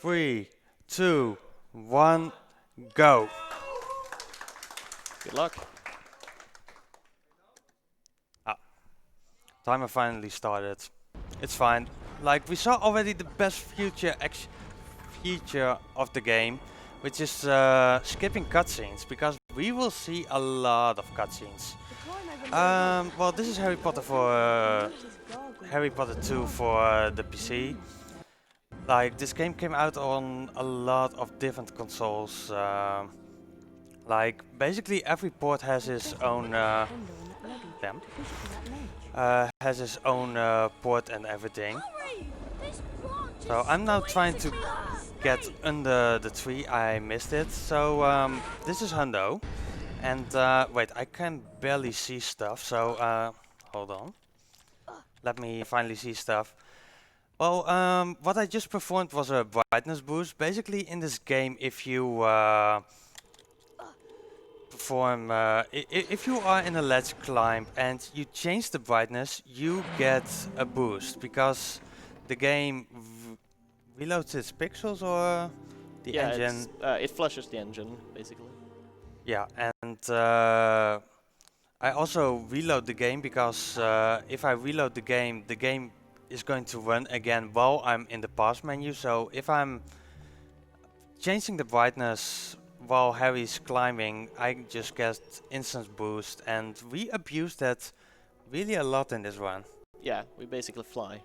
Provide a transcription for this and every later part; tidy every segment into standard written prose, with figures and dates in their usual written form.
Three, two, one, go. Good luck. Ah, timer finally started. It's fine. Like we saw already the best feature of the game, which is skipping cutscenes, because we will see a lot of cutscenes. Well, this is Harry Potter for Harry Potter 2 for the PC. Like this game came out on a lot of different consoles. Like basically every port has its own damn, has its own port and everything. So I'm now trying to get under the tree. I missed it. So this is Hundo, and wait, I can barely see stuff. So hold on. Let me finally see stuff. Well, what I just performed was a brightness boost. Basically, in this game, if you if you are in a ledge climb and you change the brightness, you get a boost because the game reloads its pixels or the engine. It flushes the engine basically. Yeah, and I also reload the game because if I reload the game is going to run again while I'm in the pause menu. So if I'm changing the brightness while Harry's climbing, I just get instant boost, and we abuse that really a lot in this run. Yeah, we basically fly.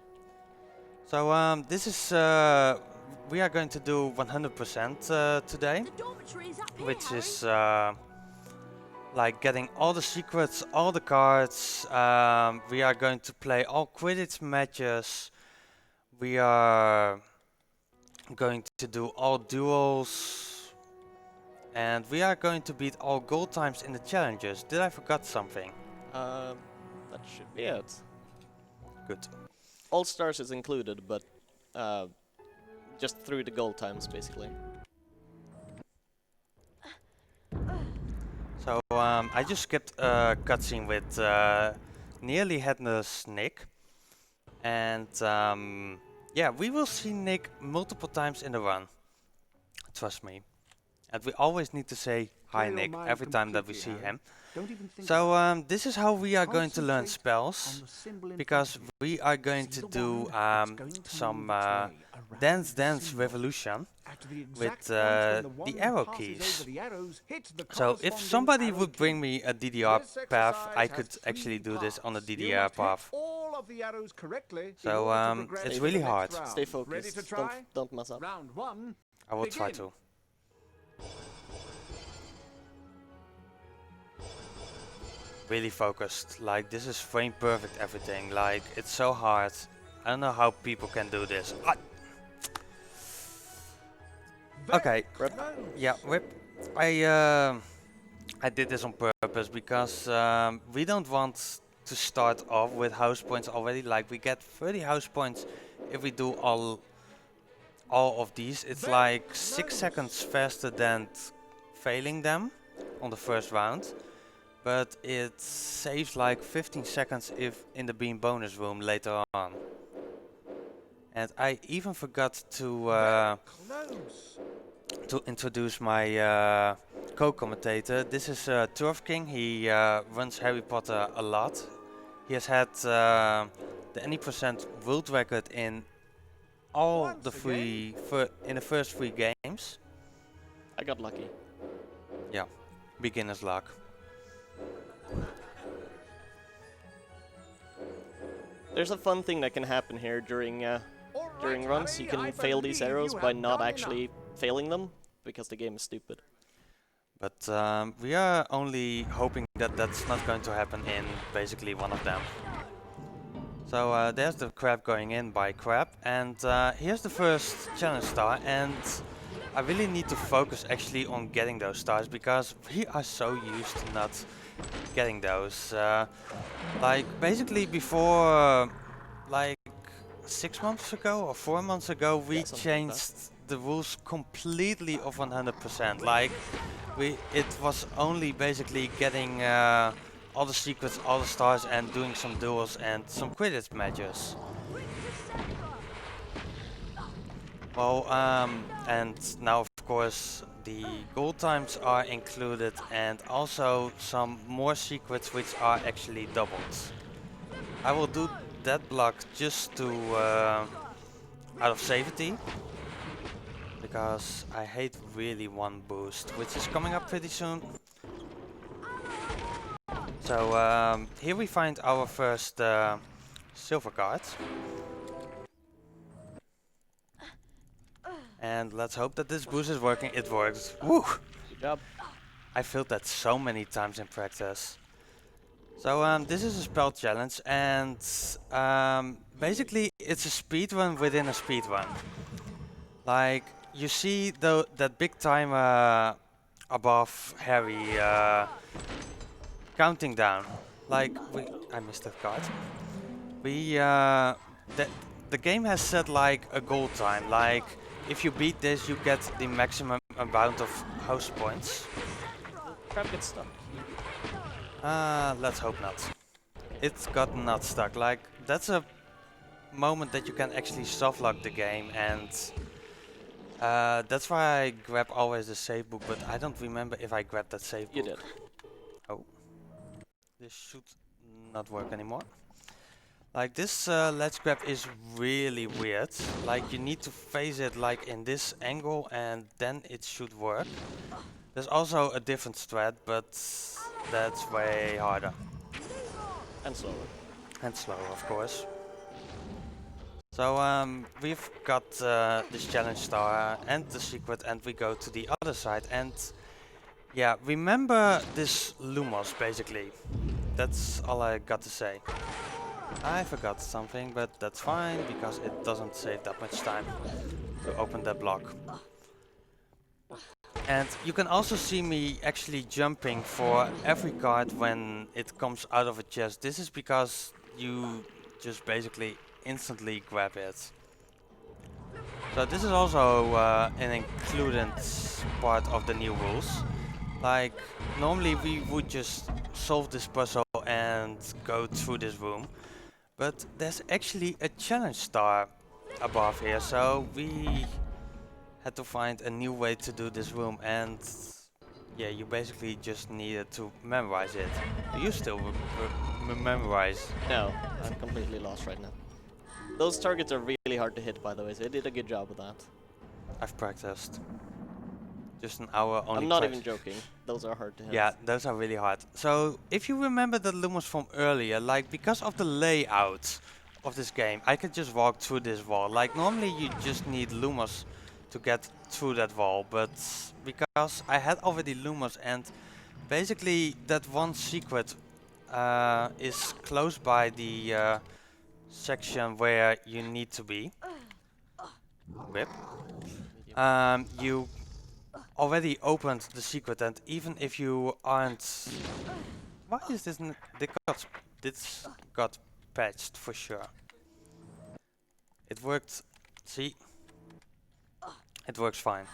So this is we are going to do 100% today, which is like getting all the secrets, all the cards. We are going to play all Quidditch matches. We are going to do all duels. And we are going to beat all gold times in the challenges. Did I forget something? That should be it. Good. All stars is included, but just through the gold times basically. So I just skipped a cutscene with nearly headless Nick, and yeah, we will see Nick multiple times in the run. Trust me, and we always need to say hi, Nick, every time that we see him. So this is how we are going to learn spells, because we are going to do some Dance Revolution with the arrow keys. So if somebody would bring me a DDR path, I could actually do this on a DDR path. So it's really hard. Stay focused. Don't mess up. I will try to. Really focused. Like this is frame perfect everything. Like it's so hard. I don't know how people can do this. Okay. Rip. Yeah, rip. I did this on purpose because we don't want to start off with house points already. Like we get 30 house points if we do all of these. It's like 6 seconds faster than failing them on the first round. But it saves like 15 seconds if in the beam bonus room later on. And I even forgot to introduce my co-commentator. This is Turf King. He runs Harry Potter a lot. He has had the any percent world record in all the in the first 3 games. I got lucky. Yeah, beginner's luck. There's a fun thing that can happen here during runs. You can fail these arrows by not actually failing them, because the game is stupid. But we are only hoping that that's not going to happen in basically one of them. So there's the crab going in by Crab, and here's the first challenge star, and I really need to focus actually on getting those stars, because we are so used to not getting those. Like basically before like 6 months ago or 4 months ago, we changed the rules completely of 100%. Like it was only basically getting all the secrets, all the stars, and doing some duels and some Quidditch matches. Well, and now of course the gold times are included and also some more secrets which are actually doubled. I will do that block just to out of safety, because I hate really one boost, which is coming up pretty soon. So here we find our first silver card. And let's hope that this boost is working. It works. Woo! Good job. I failed that so many times in practice. So this is a spell challenge, and basically it's a speed run within a speed run. Like you see that big timer above Harry counting down. Like I missed that card. The game has set like a goal time. Like if you beat this, you get the maximum amount of house points. Crab gets stuck. Let's hope not. It's got not stuck. Like that's a moment that you can actually soft lock the game, and that's why I grab always the save book. But I don't remember if I grabbed that save book. You did. Oh, this should not work anymore. Like this ledge grab is really weird. Like you need to face it like in this angle and then it should work. There's also a different strat, but that's way harder. And slower. And slower, of course. So we've got this challenge star and the secret, and we go to the other side. And yeah, remember this Lumos basically. That's all I got to say. I forgot something, but that's fine because it doesn't save that much time to open that block. And you can also see me actually jumping for every card when it comes out of a chest. This is because you just basically instantly grab it. So this is also an included part of the new rules. Like normally we would just solve this puzzle and go through this room. But there's actually a challenge star above here, so we had to find a new way to do this room, and yeah, you basically just needed to memorize it. Do you still memorize? No, I'm completely lost right now. Those targets are really hard to hit, by the way, so they did a good job with that. I've practiced. Just an hour only. I'm not even joking. Those are hard to hit. Yeah, those are really hard. So if you remember the Lumos from earlier, like because of the layout of this game, I could just walk through this wall. Like normally you just need Lumos to get through that wall, but because I had already Lumos and basically that one secret is close by the section where you need to be. Whip. You already opened the secret, and even if you aren't... Why is this... This got patched for sure. It worked... See? It works fine.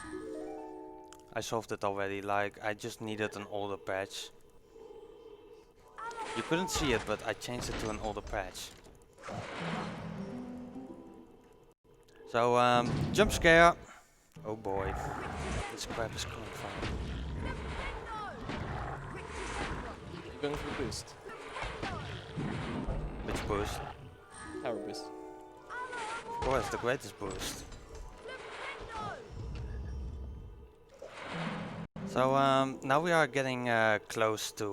I solved it already, like I just needed an older patch. You couldn't see it, but I changed it to an older patch. So, jump scare. Oh boy. This crap is coming from. You're going for the boost. Which boost? Power boost. Of course, the greatest boost. So now we are getting close to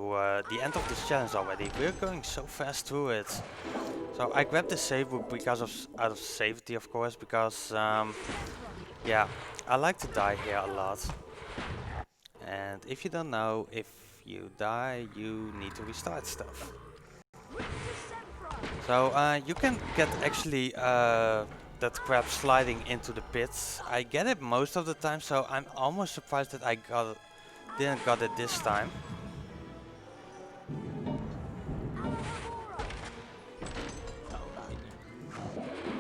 the end of this challenge already. We're going so fast through it. So I grabbed the save book because of out of safety, of course, because yeah, I like to die here a lot. And if you don't know, if you die, you need to restart stuff. So you can get actually that crab sliding into the pits. I get it most of the time, so I'm almost surprised that I didn't got it this time.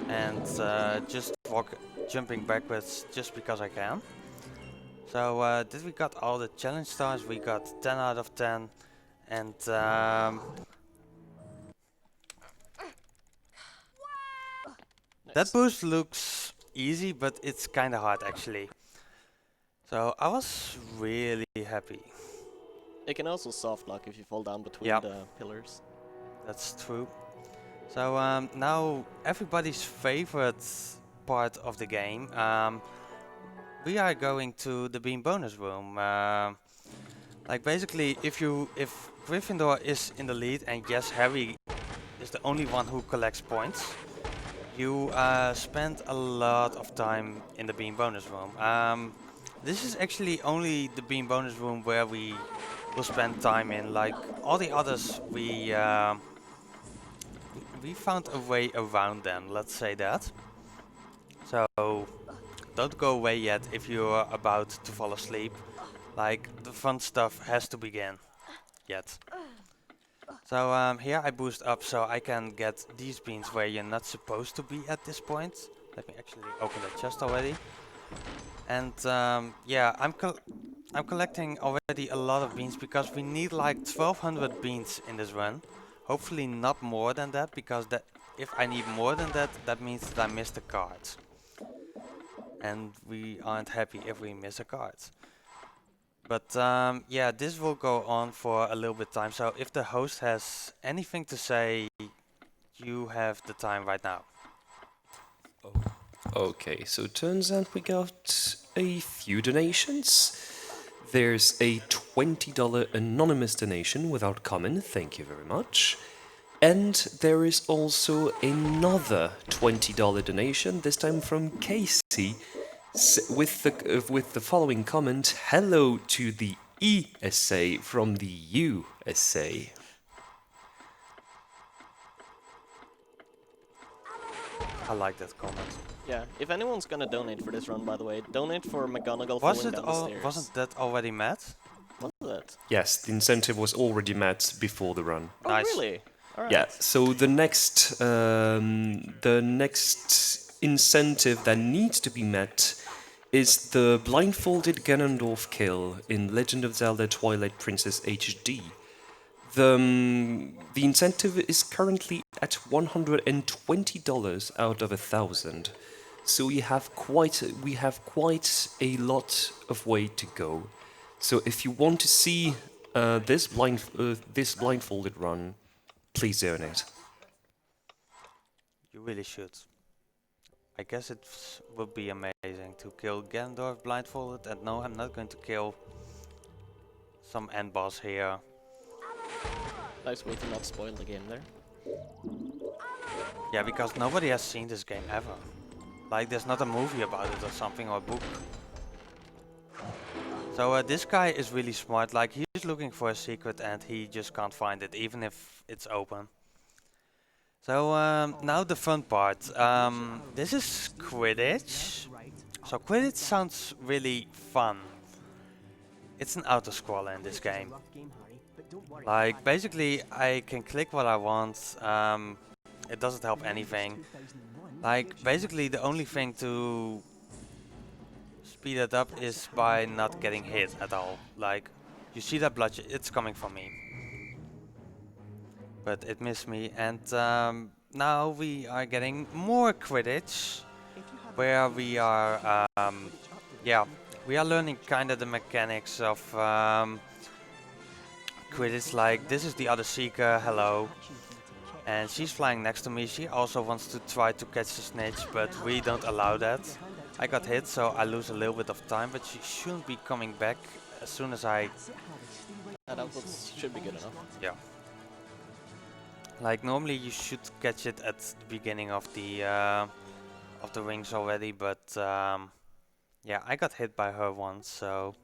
And just jumping backwards just because I can. So did we got all the challenge stars? We got 10 out of 10, and that boost looks easy, but it's kind of hard actually. So I was really happy. It can also soft lock if you fall down between Yep. the pillars. That's true. So now everybody's favorite part of the game. We are going to the beam bonus room. Like basically, if Gryffindor is in the lead and yes, Harry is the only one who collects points, you spend a lot of time in the beam bonus room. This is actually only the beam bonus room where we will spend time in. Like all the others, we found a way around them. Let's say that. So don't go away yet if you're about to fall asleep. Like the fun stuff has to begin yet. So here I boost up so I can get these beans where you're not supposed to be at this point. Let me actually open the chest already. And yeah, I'm collecting already a lot of beans because we need like 1200 beans in this run. Hopefully not more than that, because if I need more than that, that means that I missed a card. And we aren't happy if we miss a card. But yeah, this will go on for a little bit time. So if the host has anything to say, you have the time right now. Okay, so turns out we got a few donations. There's a $20 anonymous donation without comment, thank you very much. And there is also another $20 donation, this time from Casey, with the following comment: "Hello to the ESA from the USA." I like that comment. Yeah, if anyone's gonna donate for this run, by the way, donate for McGonagall Was falling it down the stairs. wasn't that already met? What was that? Yes, the incentive was already met before the run. Oh, Nice. really? Alright. Yeah, so the next incentive that needs to be met is the blindfolded Ganondorf kill in Legend of Zelda Twilight Princess HD. The incentive is currently at $120 out of 1,000, so we have quite a lot of way to go. So if you want to see this blindfolded run, please donate. You really should. I guess it would be amazing to kill Ganondorf blindfolded, and no, I'm not going to kill some end boss here. Nice way to not spoil the game there. Yeah, because nobody has seen this game ever. Like, there's not a movie about it or something, or a book. So this guy is really smart. Like, he's looking for a secret and he just can't find it, even if it's open. So now the fun part. This is Quidditch. So Quidditch sounds really fun. It's an auto-scroller in this game. Like, basically I can click what I want. It doesn't help anything. Like, basically the only thing to speed it up is by not getting hit at all. Like, you see that bloodshed, it's coming from me. But it missed me, and now we are getting more Quidditch, where we are, yeah, we are learning kind of the mechanics of Quidditch. Like, this is the other Seeker, hello, and she's flying next to me. She also wants to try to catch the snitch, but we don't allow that. I got hit, so I lose a little bit of time, but she shouldn't be coming back as soon as I... That should be good enough. Yeah. Like, normally you should catch it at the beginning of the rings already, but yeah, I got hit by her once, so...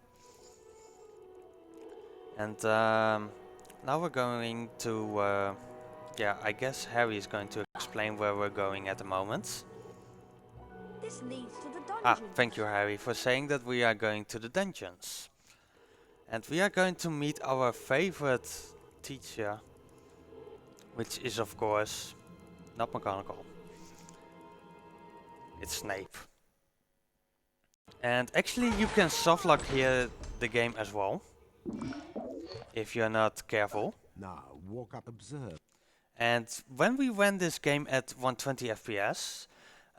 And now we're going to... yeah, I guess Harry is going to explain where we're going at the moment. This leads to the dungeon. Ah, thank you, Harry, for saying that we are going to the dungeons. And we are going to meet our favorite teacher, which is, of course, not McGonagall. It's Snape. And actually you can softlock here the game as well, if you're not careful. Now, walk up, observe. And when we ran this game at 120 FPS,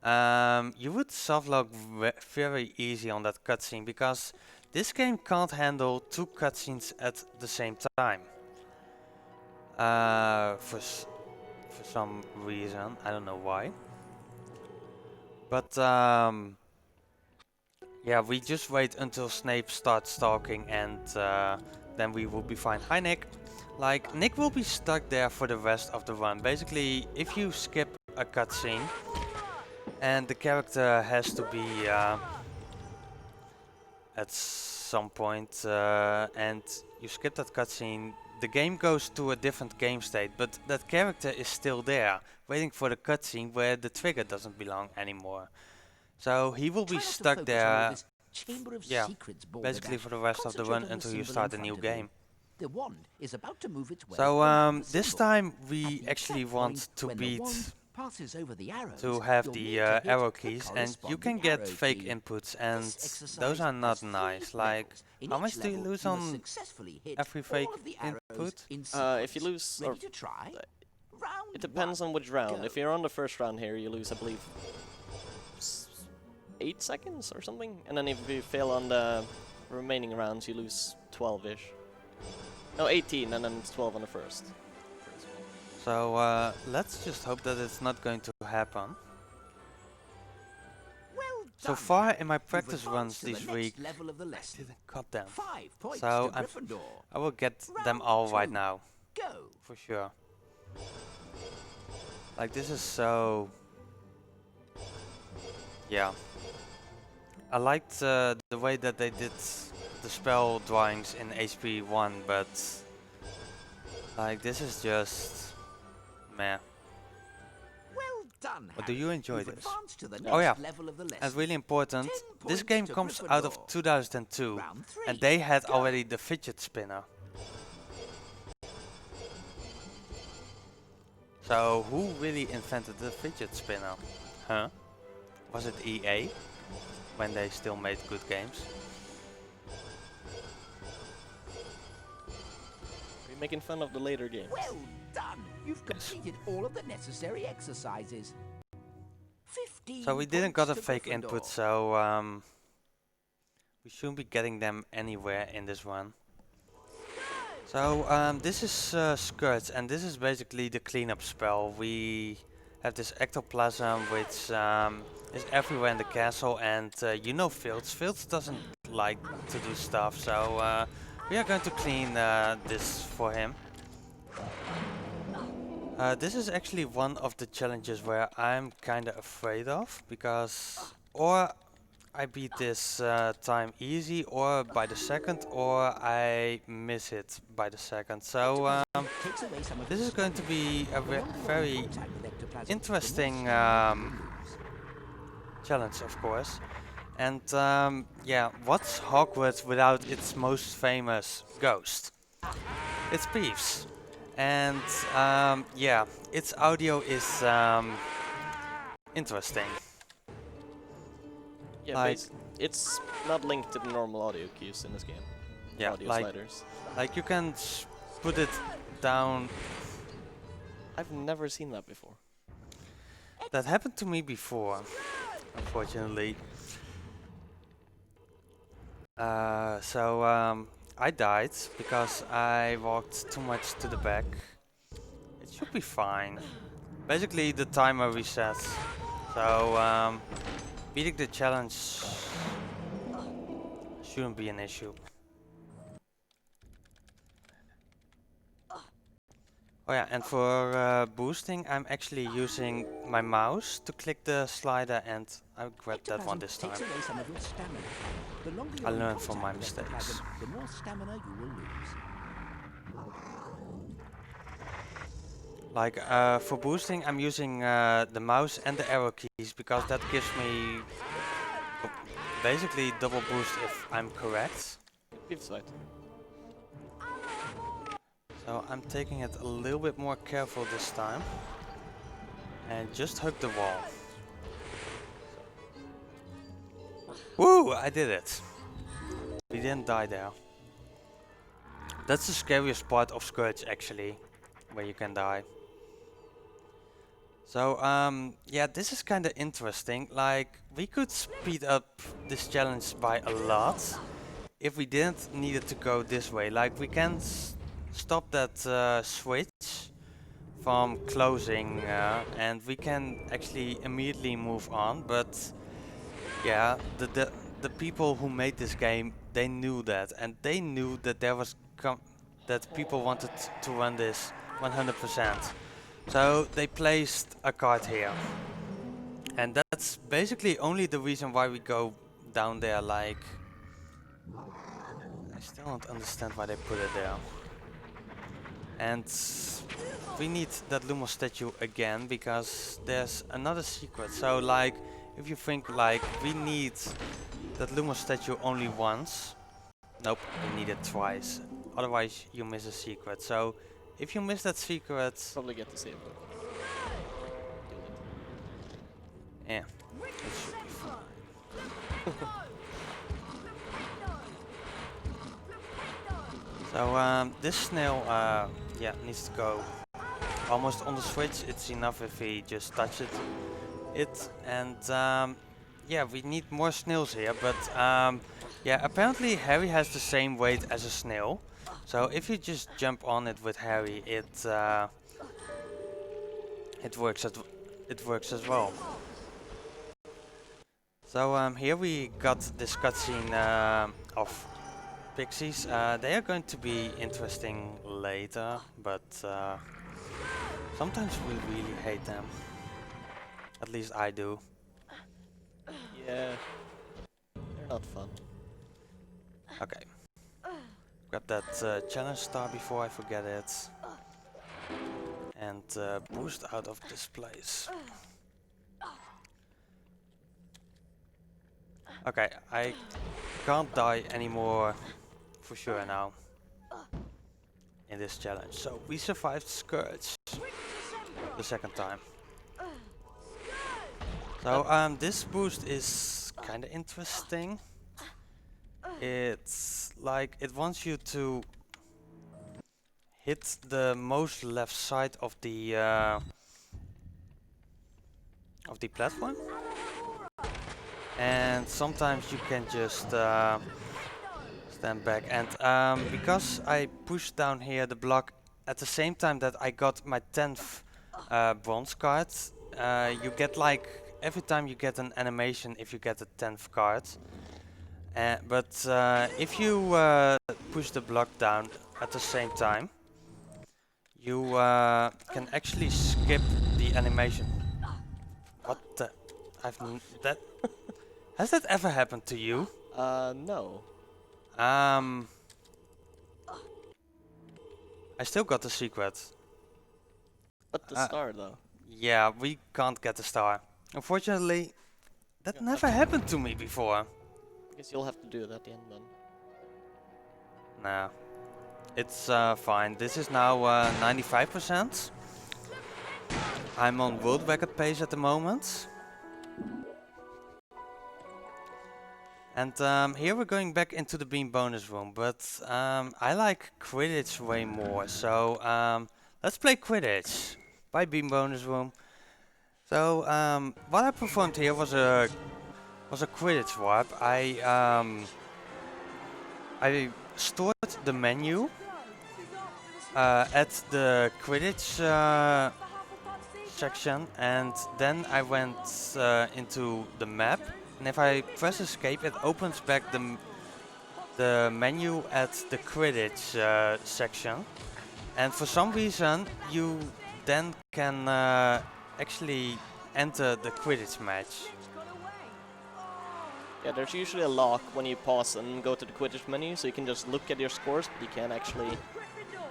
You would softlock very easy on that cutscene because this game can't handle 2 cutscenes at the same time. For some reason, I don't know why. But yeah, we just wait until Snape starts talking and then we will be fine. Hi Nick. Like, Nick will be stuck there for the rest of the run. Basically, if you skip a cutscene and the character has to be at some point and you skip that cutscene, the game goes to a different game state, but that character is still there, waiting for the cutscene where the trigger doesn't belong anymore. So he will be stuck there, yeah, basically for the rest of the run until you start a new game. The wand is about to move its way So over the this symbol. time At we the actually exact want point to when the beat wand passes over the arrows, to have you'll the need to hit arrow the keys, and you can corresponding get arrow fake key. inputs, and This exercise those are not has 3 nice. Like, levels. In how each much do you level, lose must on successfully hit every all fake of the arrows input? in If you sequence. lose, or Ready to try? Round it depends one. on which round. Go. If you're on the first round here, you lose, I believe, 8 seconds or something, and then if you fail on the remaining rounds, you lose 12-ish. No, 18, and then it's 12 on the first. So let's just hope that it's not going to happen. Well So done. far in my You've practice advanced runs to the this next week, level of the I lesson. didn't cut them. 5 points So to I'm Gryffindor. I will get them Round all right 2. now, Go. for sure. Like, this is so... Yeah. I liked the way that they did the spell drawings in HP 1, but... Like, this is just... meh. Well done, But do Harry. you enjoy You've this? advanced to the Oh yeah, next level of the lesson. and really important, 10 this points game to comes out of Gryffindor. 2002, Round 3. and they had Go. already the fidget spinner. So who really invented the fidget spinner? Huh? Was it EA? When they still made good games? Are you making fun of the later games? Well done. You've completed all of the necessary exercises. 15 So we didn't got a points to fake input, Gryffindor. so we shouldn't be getting them anywhere in this run. So this is Scourge, and this is basically the cleanup spell. We have this ectoplasm which is everywhere in the castle, and you know Fields. Fields doesn't like to do stuff, so we are going to clean this for him. This is actually one of the challenges where I'm kinda afraid of, because or I beat this time easy or by the second, or I miss it by the second. So Takes away some of this the is going to be a The longer you're in very contact with ectoplasm, the interesting more stamina you lose. challenge, of course. And yeah, what's Hogwarts without its most famous ghost? It's Peeves. And yeah, its audio is interesting. Yeah, Like- it's not linked to the normal audio cues in this game. Yeah, Audio like sliders. you can put it down. I've never seen that before. That happened to me before, unfortunately. So I died because I walked too much to the back. It should be fine. Basically, the timer resets. So beating the challenge shouldn't be an issue. Oh yeah, and for boosting, I'm actually using my mouse to click the slider, and I grabbed that one this time. Takes away some of your stamina. The longer I you're in learned from my contact with mistakes. ectoplasm, the more stamina you will lose. Like for boosting, I'm using the mouse and the arrow keys because that gives me basically double boost if I'm correct. It's right. So I'm taking it a little bit more careful this time. And just hug the wall. Woo! I did it. We didn't die there. That's the scariest part of Scourge actually, where you can die. So yeah, this is kind of interesting. Like, we could speed up this challenge by a lot if we didn't need it to go this way. Like, we can stop that switch from closing and we can actually immediately move on. But yeah, the people who made this game, they knew that, and they knew that there was that people wanted to run this 100%. So they placed a card here. And that's basically only the reason why we go down there. Like, I still don't understand why they put it there. And we need that Lumos statue again because there's another secret. So like, if you think like we need that Lumos statue only once, nope, we need it twice. Otherwise you miss a secret. So if you miss that secret, Probably get to see it. yeah, it should be fine. So this snail, yeah, needs to go almost on the switch. It's enough if we just touch it, and yeah, we need more snails here. But yeah, apparently Harry has the same weight as a snail. So if you just jump on it with Harry, it works as well. So here we got this cutscene of pixies. They are going to be interesting later, but sometimes we really hate them. At least I do. Yeah. They're not fun. Okay. Grab that challenge star before I forget it. And boost out of this place. Okay, I can't die anymore for sure now in this challenge. So we survived Scourge the second time. So this boost is kind of interesting. It's like it wants you to hit the most left side of the platform. And sometimes you can just stand back, and because I pushed down here the block at the same time that I got my 10th bronze card, you get like every time you get an animation if you get a 10th card. But if you push the block down at the same time, you can actually skip the animation. What the? That. Has that ever happened to you? No. I still got the secret. But the star though. Yeah, we can't get the star. Unfortunately, that never happened to me before. I guess you'll have to do it at the end then. Nah, it's fine. This is now 95%. I'm on world record pace at the moment. And here we're going back into the Beam bonus room, but I like Quidditch way more. So let's play Quidditch by Beam bonus room. So what I performed here was a Quidditch warp. I stored the menu at the Quidditch section, and then I went into the map. And if I press escape, it opens back the menu at the Quidditch section. And for some reason, you then can actually enter the Quidditch match. Yeah, there's usually a lock when you pause and go to the Quidditch menu, so you can just look at your scores, but you can't actually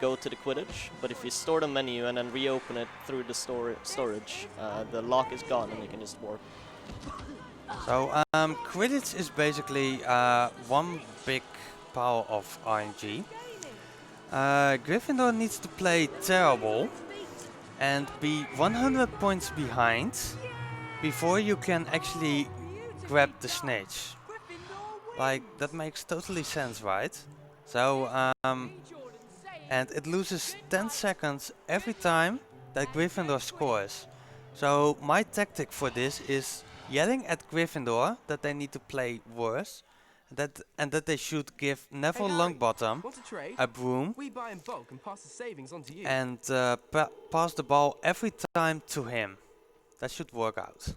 go to the Quidditch. But if you store the menu and then reopen it through the storage, the lock is gone and you can just warp. So Quidditch is basically one big pile of RNG. Gryffindor needs to play terrible and be 100 points behind before you can actually grab the snitch. Like, that makes totally sense, right? So and it loses 10 seconds every time that Gryffindor scores. So my tactic for this is yelling at Gryffindor that they need to play worse, and that they should give Neville Harry, Longbottom want to trade? a broom We buy in bulk and pass the savings on to you. and pass the ball every time to him. That should work out.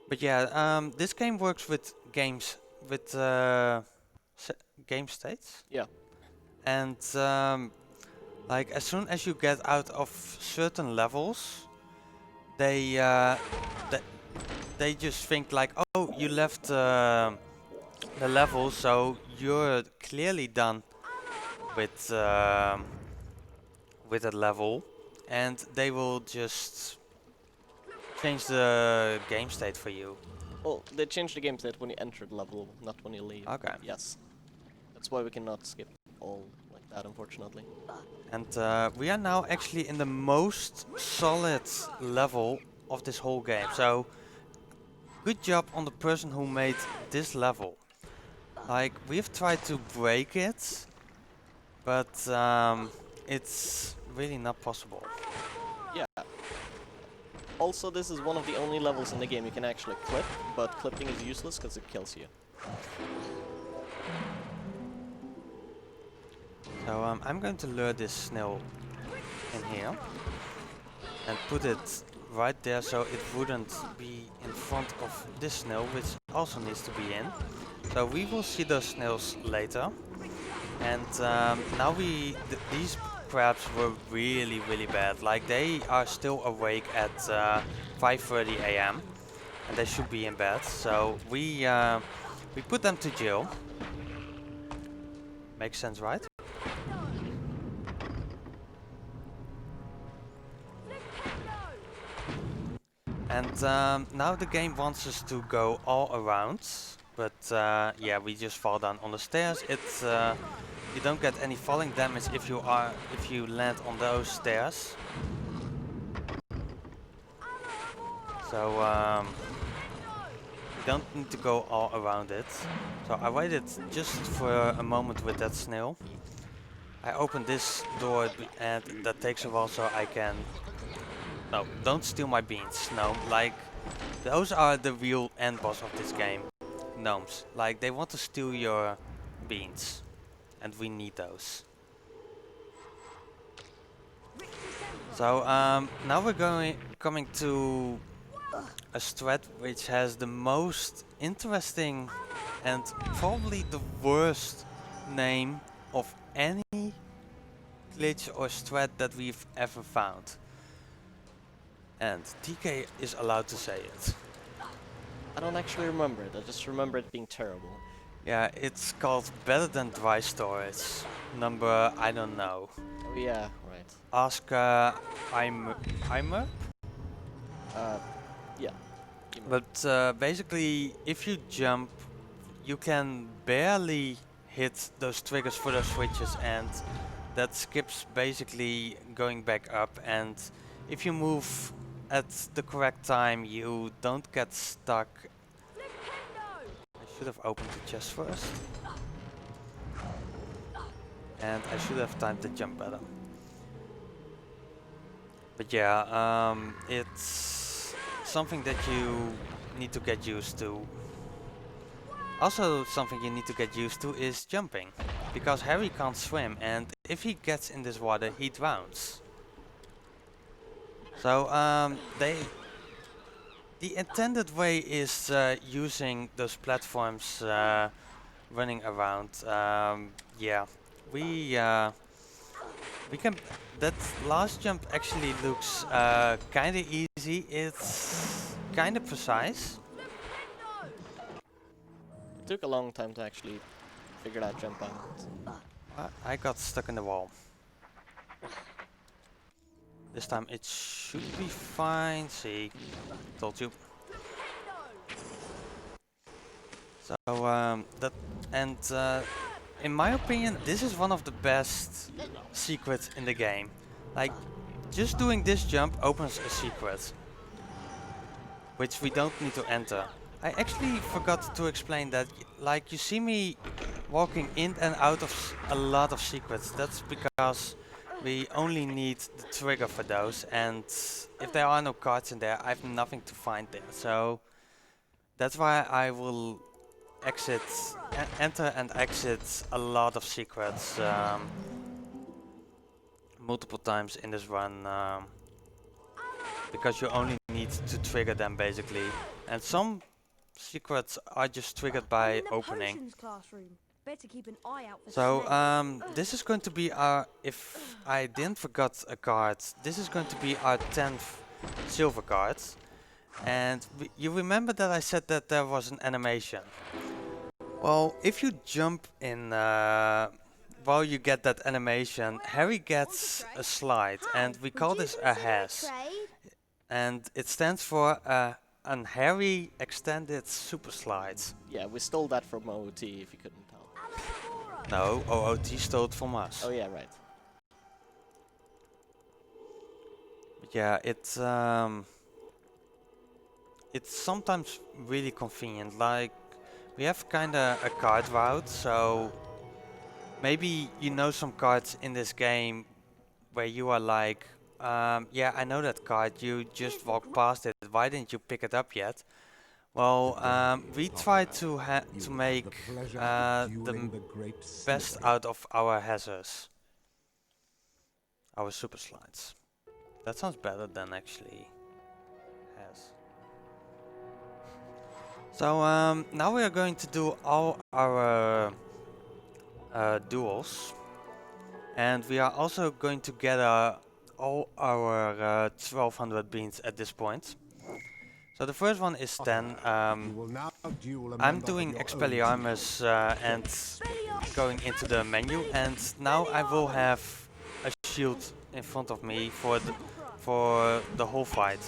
But yeah, this game works with games with game states. Yeah. And like as soon as you get out of certain levels, they they just think like, oh, you left the level, so you're clearly done with that level, and they will just change the game state for you. Well, they change the game state when you enter the level, not when you leave. Okay. Yes. That's why we cannot skip all like that, unfortunately. And we are now actually in the most solid level of this whole game. So good job on the person who made this level. Like, we've tried to break it, but it's really not possible. Yeah. Also, this is one of the only levels in the game you can actually clip, but clipping is useless because it kills you. So I'm going to lure this snail in here and put it right there so it wouldn't be in front of this snail, which also needs to be in. So we will see those snails later. And now these crabs were really bad. Like, they are still awake at 5:30 a.m. and they should be in bed. So we put them to jail. Makes sense, right? And now the game wants us to go all around, but yeah, we just fall down on the stairs. It's you don't get any falling damage if you land on those stairs. So you don't need to go all around it. So I waited just for a moment with that snail. I opened this door and that takes a while, so I can... No, don't steal my beans. No, like, those are the real end boss of this game. Gnomes. Like, they want to steal your beans. And we need those. So, now we're coming to a strat which has the most interesting and probably the worst name of any glitch or strat that we've ever found. And TK is allowed to say it. I don't actually remember it, I just remember it being terrible. Yeah, it's called Better Than Dry Storage. Number, I don't know. Oh yeah, right. Ask Eimer? Yeah. But basically, if you jump, you can barely hit those triggers for those switches, and that skips basically going back up. And if you move at the correct time, you don't get stuck. I should have opened the chest first. And I should have timed the jump better. But yeah, it's something that you need to get used to. Also, something you need to get used to is jumping. Because Harry can't swim, and if he gets in this water, he drowns. So, the intended way is using those platforms running around. Yeah, we can. That last jump actually looks kind of easy. It's kind of precise. It took a long time to actually figure that jump out. I got stuck in the wall. This time it should be fine. See, told you. So in my opinion, this is one of the best secrets in the game. Like, just doing this jump opens a secret, which we don't need to enter. I actually forgot to explain that. Like, you see me walking in and out of a lot of secrets. That's because we only need the trigger for those, and if there are no cards in there, I have nothing to find there. So that's why I will enter and exit a lot of secrets multiple times in this run, because you only need to trigger them basically, and some secrets are just triggered by opening. Classroom. Better keep an eye out for So snakes. this is going to be our, if I didn't forget a card, this is going to be our 10th silver card. And you remember that I said that there was an animation. Well, if you jump in while you get that animation, Harry gets a slide, and we call this a HAS. And it stands for an Harry Extended Super Slide. Yeah, we stole that from OOT if you couldn't tell. No, OOT stole it from us. Oh yeah, right. But yeah, it's sometimes really convenient. Like, we have kinda a card route, so maybe you know some cards in this game where you are like, yeah, I know that card, you just walked past it, why didn't you pick it up yet? Well, we try to make the best out of our hazards, our super slides. That sounds better than actually has. So now we are going to do all our duels, and we are also going to gather all our 1200 beans at this point. So the first one is 10. I'm doing Expelliarmus and going into the menu, and now I will have a shield in front of me for the whole fight.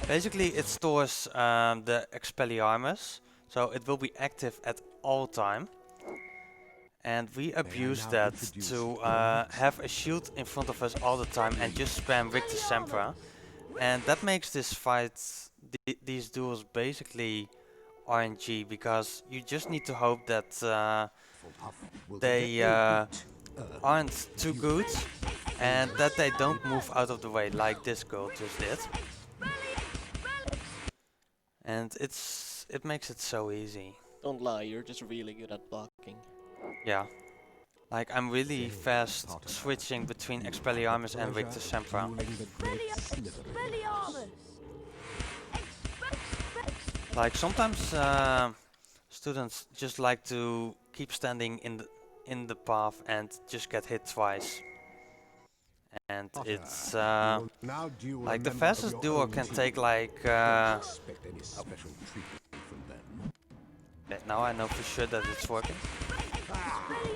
Basically, it stores the Expelliarmus, so it will be active at all time. And we abuse that to have a shield in front of us all the time and just spam Victor Sempra. And that makes this fight, these duels basically RNG, because you just need to hope that they aren't too good and that they don't move out of the way like this girl just did. And it makes it so easy. Don't lie, you're just really good at blocking. Yeah. Like, I'm really fast switching between Expelliarmus and Victor Sempra. Like, sometimes students just like to keep standing in the path and just get hit twice. And it's like the fastest duo can take like okay, now I know for sure that it's working.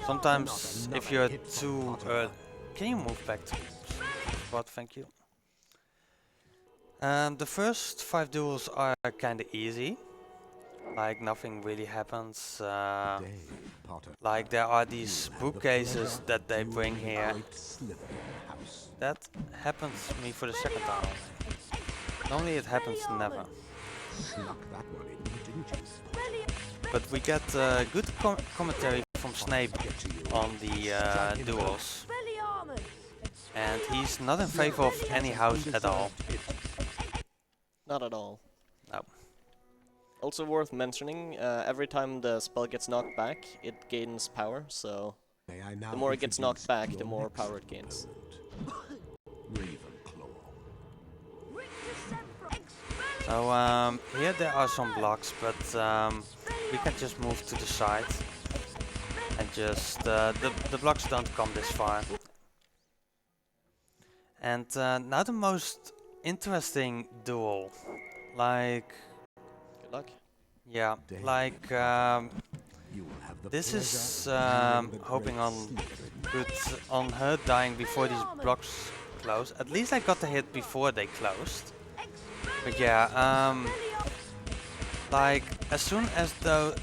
Sometimes if you're too can you move back to spot, thank you. The first 5 duels are kinda easy. Like, nothing really happens. Like, there are these bookcases that they bring here. That happens to me for the second time. Normally it happens never. But we get good commentary from Snape on the duels. And he's not in favor of any house at all. Not at all. No. Also worth mentioning, every time the spell gets knocked back, it gains power, so the more it gets knocked back, the more power it gains. So here there are some blocks, but we can just move to the side and just the blocks don't come this far. And now the most interesting duel, like, Good luck. yeah, like this is hoping on her dying before these blocks close. At least I got the hit before they closed. But yeah, like as soon as the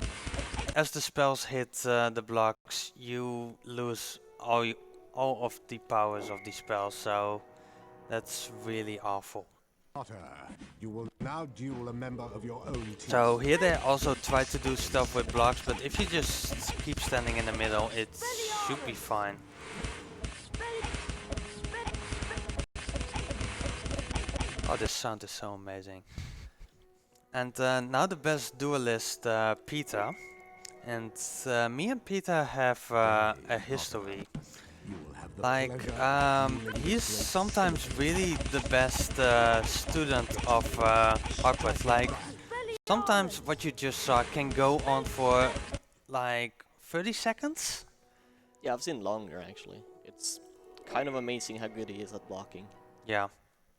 spells hit the blocks, you lose all of the powers of these spells. So that's really awful. You will now duel a member of your own team. So here they also try to do stuff with blocks, but if you just keep standing in the middle, it should be fine. Oh, this sound is so amazing. And now the best duelist, Peter. And me and Peter have a history. You will have the Like, pleasure of viewing the he's great sometimes really the best student of Hogwarts. Like, sometimes what you just saw can go on for like 30 seconds. Yeah, I've seen longer actually. It's kind of amazing how good he is at blocking. Yeah,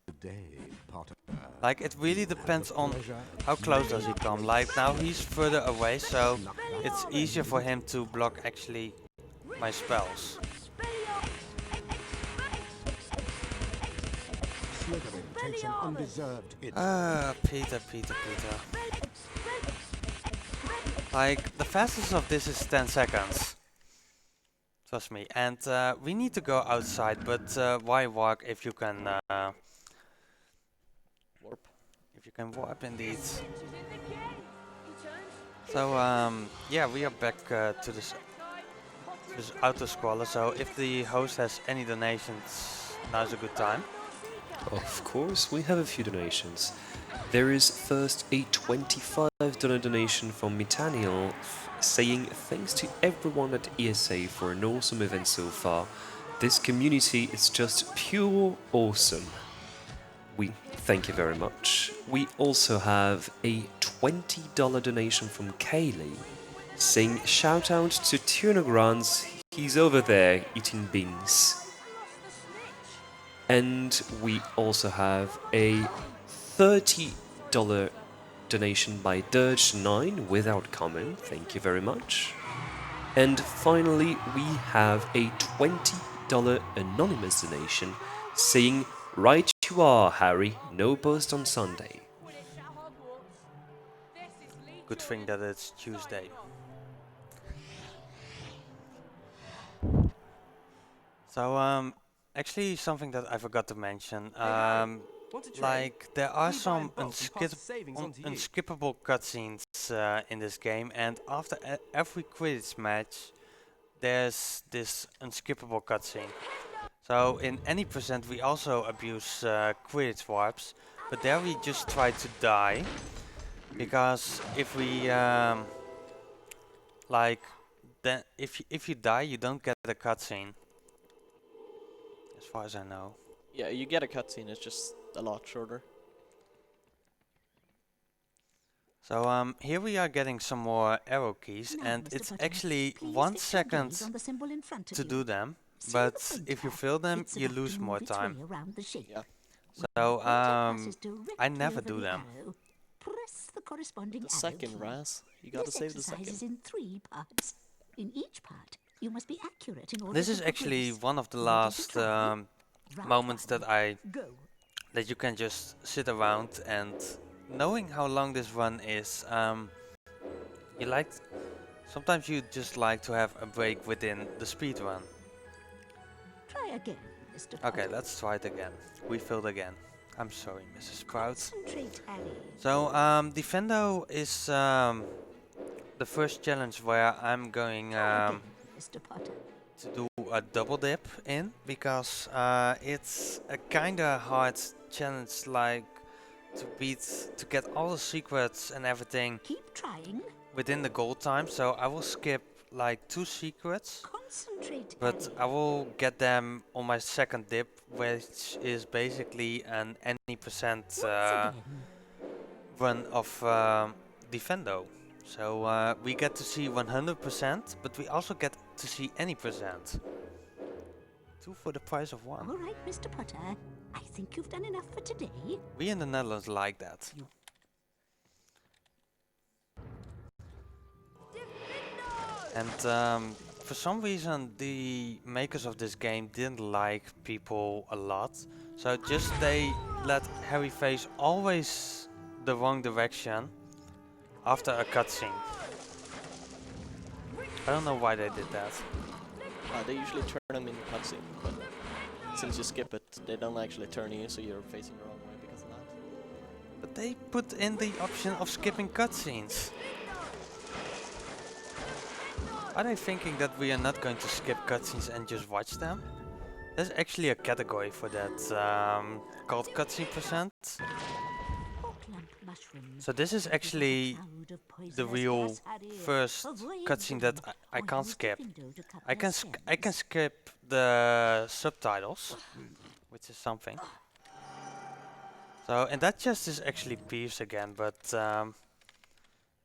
Today, Potter. like it really You will have depends the on pleasure how of close viewing does he the come. great Like now he's further away, so knock it's down easier for him to block actually my spells. Slytherin takes an undeserved hit. Peter. Like, the fastest of this is 10 seconds. Trust me. And we need to go outside, but why walk if you can Warp. if you can warp indeed. So yeah, we are back to this auto scroller. So if the host has any donations, now's a good time. Of course, we have a few donations. There is first a $25 donation from Mitaniel saying thanks to everyone at ESA for an awesome event so far. This community is just pure awesome. We thank you very much. We also have a $20 donation from Kaylee saying shout out to Turnograns, he's over there eating beans. And we also have a $30 donation by Dirge9 without comment, thank you very much. And finally, we have a $20 anonymous donation saying, right you are, Harry, no post on Sunday. Good thing that it's Tuesday. So actually something that I forgot to mention. Want to trade? Like there are We buy some in bulk and pass the savings on to you. unskippable cutscenes in this game, and after every Quidditch match, there's this unskippable cutscene. So in any percent, we also abuse Quidditch warps, but there we just try to die, because if we like, then if you die, you don't get a cutscene, as far as I know. Yeah, you get a cutscene, it's just a lot shorter. So here we are getting some more arrow keys, Now, and Mr. it's Potter, actually please 1 fix your second gaze on the symbol in front of to you. do them, See but the if you pointer? fail them, It's you about lose to more move its way time. around the shape. Yeah. When So the pointer passes I directly never over do the them. arrow, press the corresponding The arrow second, key. Raz. You gotta This save the exercise is second. in 3 parts. In each part, you must be accurate in order This to is actually progress. one of the Ready to last try? Round moments one. that Go. you can just sit around, and knowing how long this run is, you like sometimes you just like to have a break within the speed run. Try again, Mr. Okay, Potter. let's try it again. We failed again. I'm sorry, Mrs. Sprout. Concentrate, Harry. So Defendo is the first challenge where I'm going Try again, Mr. Potter. to do a double dip in, because it's a kinda hard challenge, like to get all the secrets and everything Keep trying. within the goal time. So I will skip like 2 secrets, Concentrate, but Harry. I will get them on my second dip, which is basically an any percent Once again. run of Defendo. So we get to see 100%, but we also get to see any percent. 2 for the price of 1. All right, Mr. Potter. I think you've done enough for today. We in the Netherlands like that. And for some reason, the makers of this game didn't like people a lot. So just they let Harry face always the wrong direction after a cutscene. I don't know why they did that. They usually turn them in cutscene, but since you skip it, they don't actually turn you, so you're facing the wrong way because of that. But they put in the option of skipping cutscenes. Are they thinking that we are not going to skip cutscenes and just watch them? There's actually a category for that called cutscene percent. So this is actually the real first cutscene that I can't skip. I can skip the subtitles, which is something. So and that just is actually Peeves again, but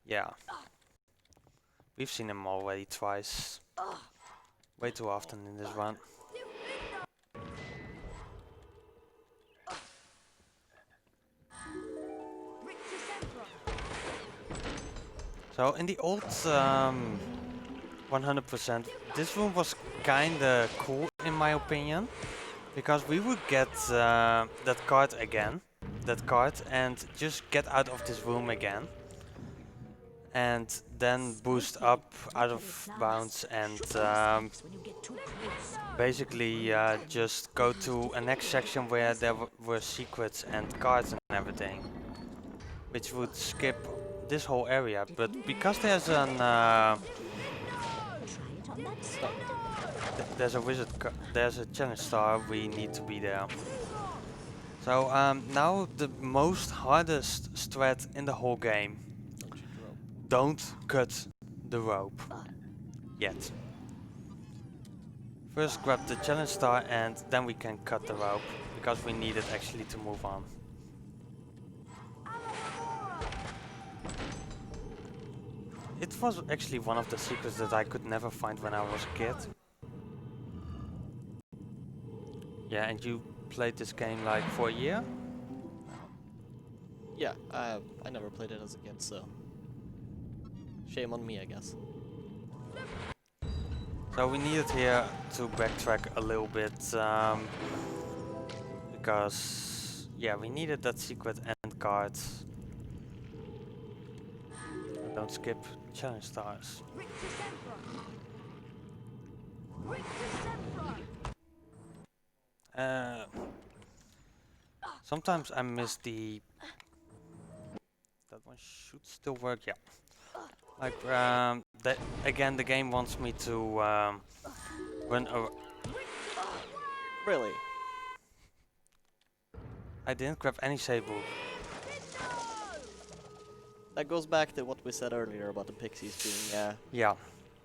yeah, we've seen him already twice, way too often in this run. So in the old 100%, this room was kinda cool in my opinion, because we would get that card again, and just get out of this room again, and then boost up out of bounds and basically just go to a next section where there were secrets and cards and everything, which would skip this whole area. But because there's an there's a there's a challenge star, we need to be there. So now the most hardest strat in the whole game: don't cut the rope yet. First grab the challenge star and then we can cut the rope, because we need it actually to move on. It was actually one of the secrets that I could never find when I was a kid. Yeah, and you played this game like for a year? Yeah, I never played it as a kid, so shame on me, I guess. So we needed here to backtrack a little bit, because yeah, we needed that secret end card. Don't skip challenge stars. Sometimes I miss the... That one should still work, yeah. Like, again, the game wants me to run a... Really? I didn't grab any save move. That goes back to what we said earlier about the pixies being Yeah,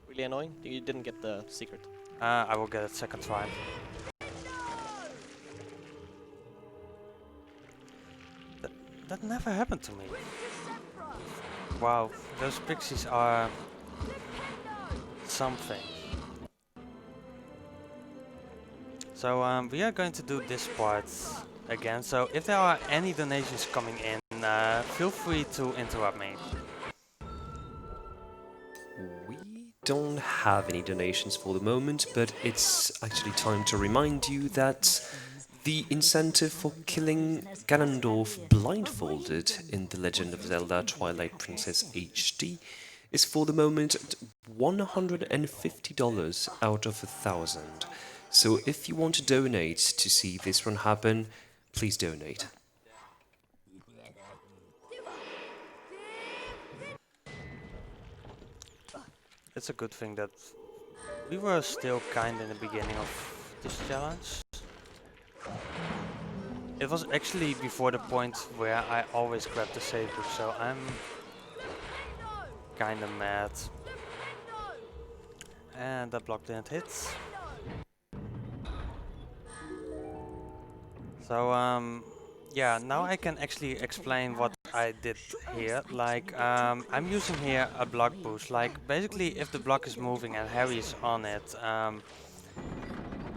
really annoying. You didn't get the secret. I will get it second try. That never happened to me. Wow, those pixies are something. So we are going to do this part again. So if there are any donations coming in, feel free to interrupt me. We don't have any donations for the moment, but it's actually time to remind you that the incentive for killing Ganondorf blindfolded in The Legend of Zelda Twilight Princess HD is for the moment at $150 out of 1,000. So if you want to donate to see this run happen, please donate. It's a good thing that we were still kind in the beginning of this challenge. It was actually before the point where I always grab the save book, so I'm kinda mad. And that block didn't hit. So yeah, now I can actually explain what I did here. Like I'm using here a block boost. Like basically if the block is moving and Harry is on it,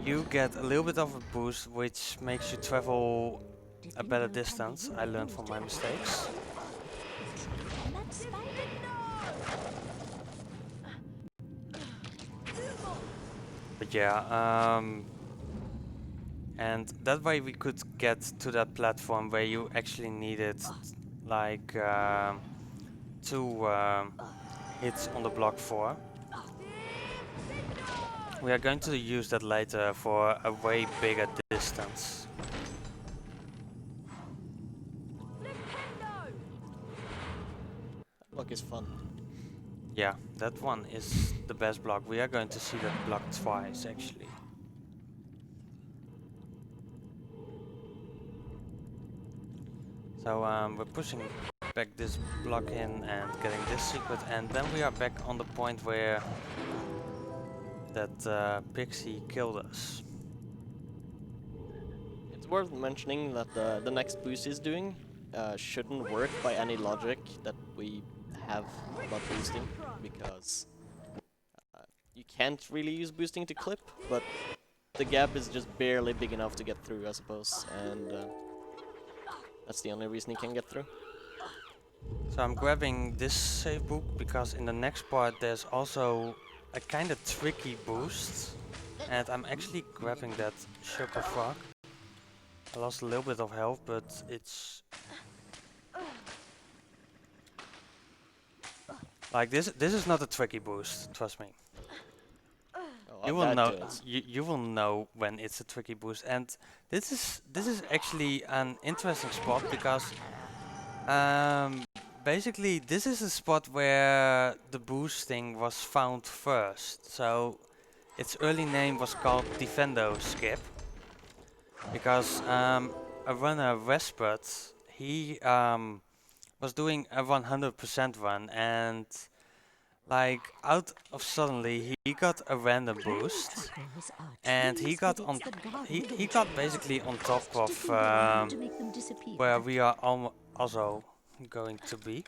you get a little bit of a boost, which makes you travel a better distance. I learned from my mistakes. But yeah, and that way we could get to that platform where you actually needed like 2 hits on the block for. We are going to use that later for a way bigger distance. Block is fun. Yeah, that one is the best block. We are going to see that block twice actually. So we're pushing back this block in and getting this secret, and then we are back on the point where that pixie killed us. It's worth mentioning that the next boost he's doing shouldn't work by any logic that we have about boosting, because you can't really use boosting to clip, but the gap is just barely big enough to get through, I suppose, and that's the only reason he can get through. So I'm grabbing this save book because in the next part there's also a kind of tricky boost, and I'm actually grabbing that Sugar Frog. I lost a little bit of health, but it's like this is not a tricky boost, trust me. Oh, You will that know does. you will know when it's a tricky boost, and this is actually an interesting spot because basically this is a spot where the boosting was found first. So its early name was called Defendo Skip because a runner Respert, he was doing a 100% run, and like out of suddenly he got a random boost, Trackers are and he trees, got but on it's the garden he village got that basically on has top of sticking around to make them disappear. where we are also going to be.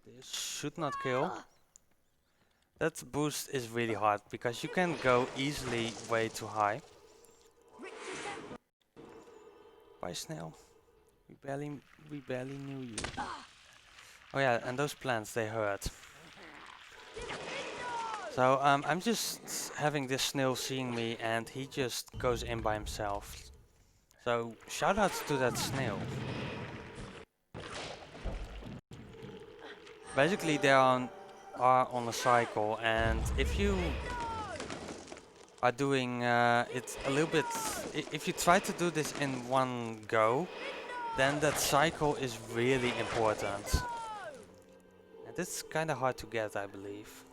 This should not kill. That boost is really hard because you can go easily way too high. Bye, Snail. We barely knew you. Oh yeah, and those plants, they hurt. So I'm just having this snail seeing me, and he just goes in by himself. So shoutouts to that snail. Basically they are on a cycle, and if you are doing it a little bit, if you try to do this in one go, then that cycle is really important. And it's kind of hard to get, I believe.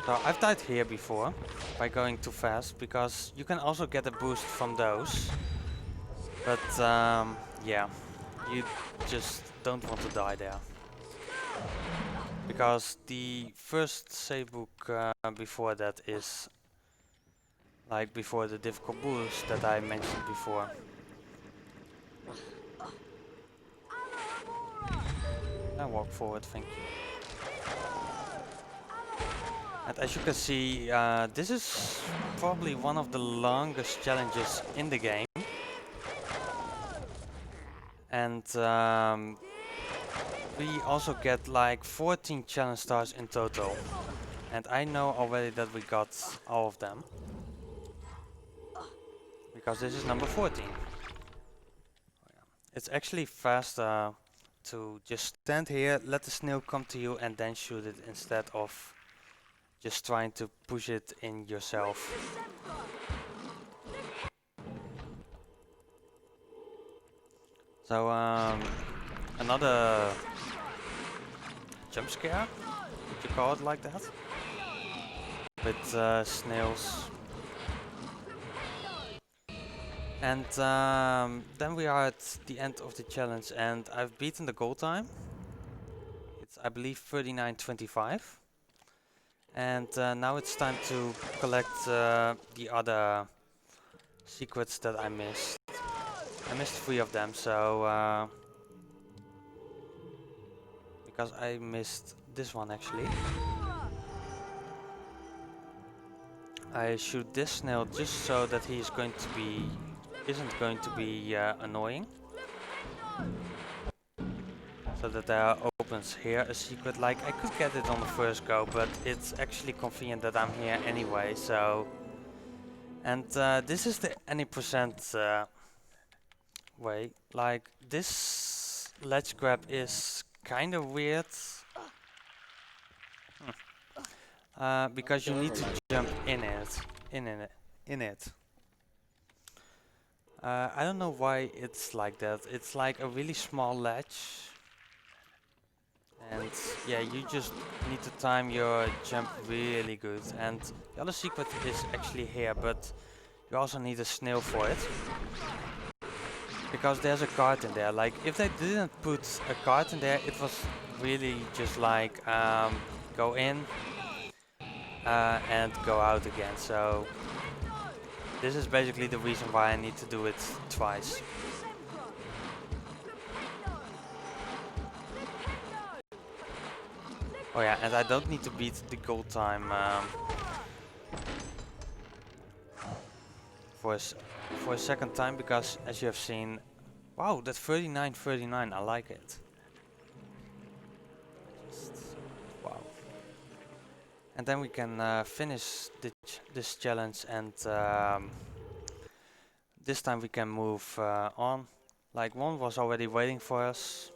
So I've died here before by going too fast, because you can also get a boost from those. But yeah, you just don't want to die there. Because the first save book before that is like before the difficult boost that I mentioned before. And walk forward, thank you. And as you can see, this is probably one of the longest challenges in the game. And we also get like 14 challenge stars in total. And I know already that we got all of them. Because this is number 14. It's actually faster to just stand here, let the snail come to you, and then shoot it, instead of just trying to push it in yourself. So another jump scare, would you call it like that? With snails. And then we are at the end of the challenge, and I've beaten the goal time. It's, I believe, 39:25. And now it's time to collect the other secrets that I missed. I missed 3 of them, so because I missed this one actually. I shoot this snail just so that he's going to be isn't going to be annoying. So that there opens here a secret. Like, I could get it on the first go, but it's actually convenient that I'm here anyway, so... And this is the any percent way. Like, this ledge grab is kind of weird. Because you need to jump in it. I don't know why it's like that. It's like a really small ledge. And yeah, you just need to time your jump really good. And the other secret is actually here, but you also need a snail for it. Because there's a card in there. Like, if they didn't put a card in there, it was really just like go in and go out again. So this is basically the reason why I need to do it twice. Oh yeah, and I don't need to beat the gold time for a second time, because as you have seen, wow, that 39-39, I like it. Just, wow. And then we can finish this challenge, and this time we can move on. Like, one was already waiting for us.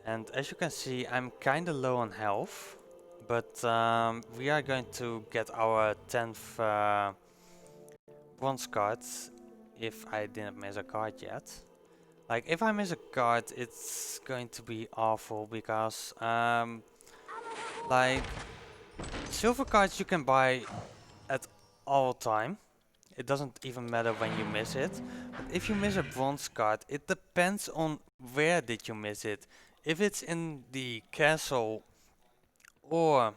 And as you can see, I'm kinda low on health, but we are going to get our 10th bronze card if I didn't miss a card yet. Like, if I miss a card, it's going to be awful, because like, silver cards you can buy at all time. It doesn't even matter when you miss it. But if you miss a bronze card, it depends on where did you miss it. If it's in the castle or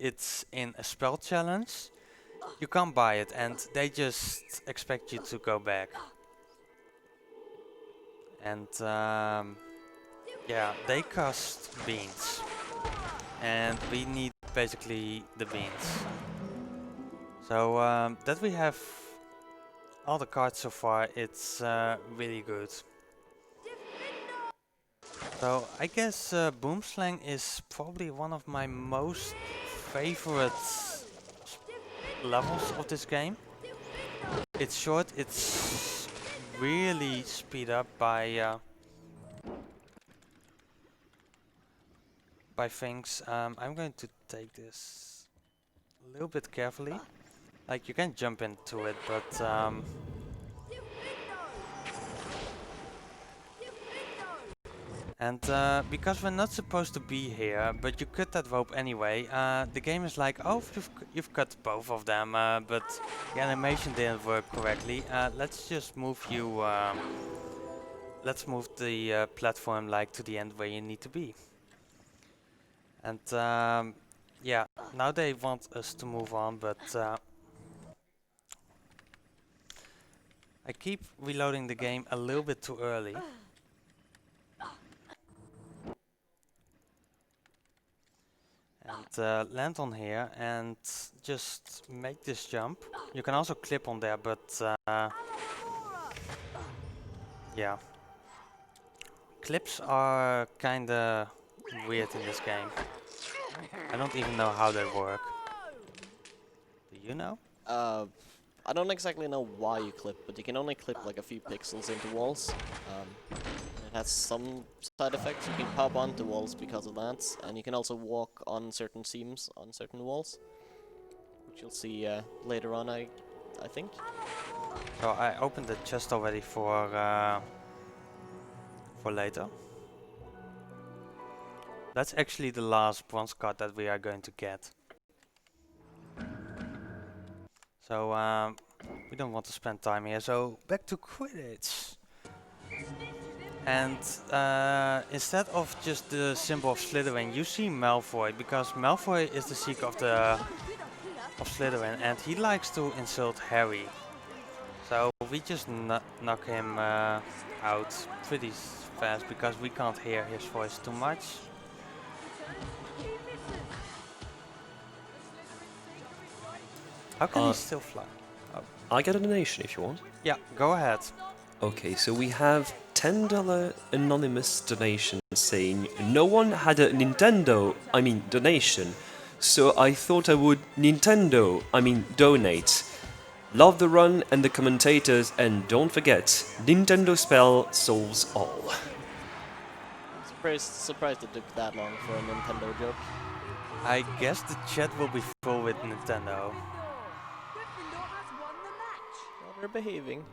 it's in a spell challenge, you can't buy it and they just expect you to go back. And yeah, they cost beans. And we need basically the beans. So that we have all the cards so far, it's really good. So I guess Boomslang is probably one of my most favorite levels of this game. It's short, it's really speed up by things. I'm going to take this a little bit carefully. Like, you can jump into it, but and because we're not supposed to be here, but you cut that rope anyway, the game is like, oh, you've cut both of them, but the animation didn't work correctly. Let's just move you, let's move the platform like to the end where you need to be. And yeah, now they want us to move on, but I keep reloading the game a little bit too early. And land on here and just make this jump. You can also clip on there, but yeah. Clips are kinda weird in this game. I don't even know how they work. Do you know? I don't exactly know why you clip, but you can only clip like a few pixels into walls. It has some side effects. You can pop onto walls because of that, and you can also walk on certain seams on certain walls, which you'll see later on, I think. So I opened the chest already for later. That's actually the last bronze card that we are going to get. So we don't want to spend time here, so back to Quidditch. And instead of just the symbol of Slytherin, you see Malfoy, because Malfoy is the seeker of Slytherin, and he likes to insult Harry. So we just knock him out pretty fast, because we can't hear his voice too much. How can he still fly? Oh. I get a donation if you want. Yeah, go ahead. Okay, so we have $10 anonymous donation saying no one had a donation, so I thought I would donate. Love the run and the commentators, and don't forget, Nintendo spell solves all. Surprised it took that long for a Nintendo joke. I guess the chat will be full with Nintendo. Well, they're behaving.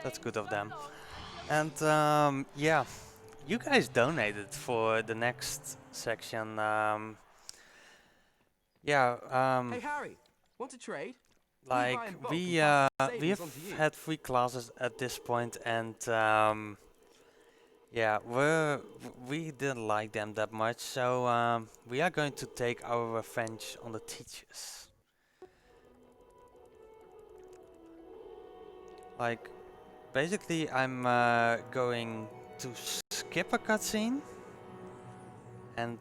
That's good of them. And yeah, you guys donated for the next section. Yeah, Hey Harry, want to trade? like buy in bulk we and pass we savings have on to you. had 3 classes at this point, and yeah, we didn't like them that much, so we are going to take our revenge on the teachers. Like, basically, I'm going to skip a cutscene, and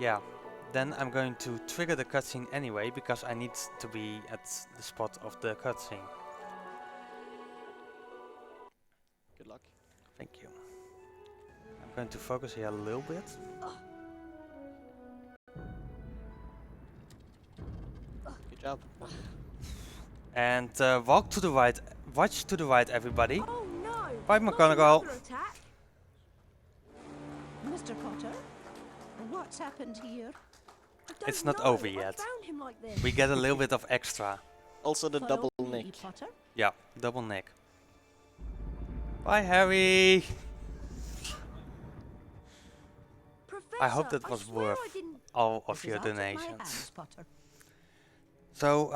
yeah, then I'm going to trigger the cutscene anyway because I need to be at the spot of the cutscene. Good luck. Thank you. I'm going to focus here a little bit. Good job. And walk to the right, watch to the right, everybody. Oh no! Bye, not McGonagall. another attack. Mr. Potter, what's happened here? I don't It's not know. over I yet. found him like this. We get a little bit of extra. Also the Follow double me, nick. Potter. Yeah, double nick. Bye, Harry. Professor, I hope that was swear worth I didn't. all of This is your out of my donations. hands, Potter. So,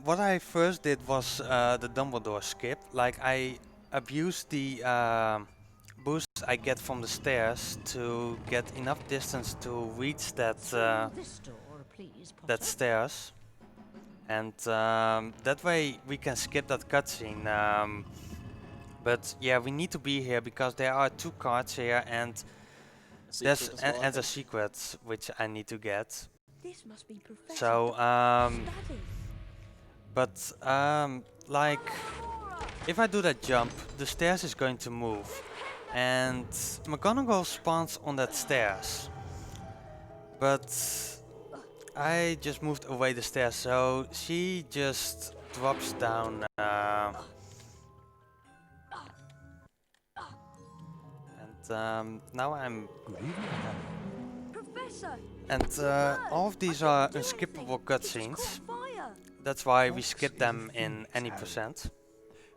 what I first did was the Dumbledore skip. Like, I abused the boost I get from the stairs to get enough distance to reach that Through this door, please, Potter. that stairs, and that way we can skip that cutscene. But yeah, we need to be here because there are 2 cards here, and there's Secret as well, I and a think. secret which I need to get. This must be Professor. So Study. but like, if I do that jump, the stairs is going to move, and McGonagall spawns on that stairs. But I just moved away the stairs, so she just drops down. And now I'm. Good evening, Harry. Professor. And all of these are unskippable cutscenes. Fire. That's why we skip them in any percent.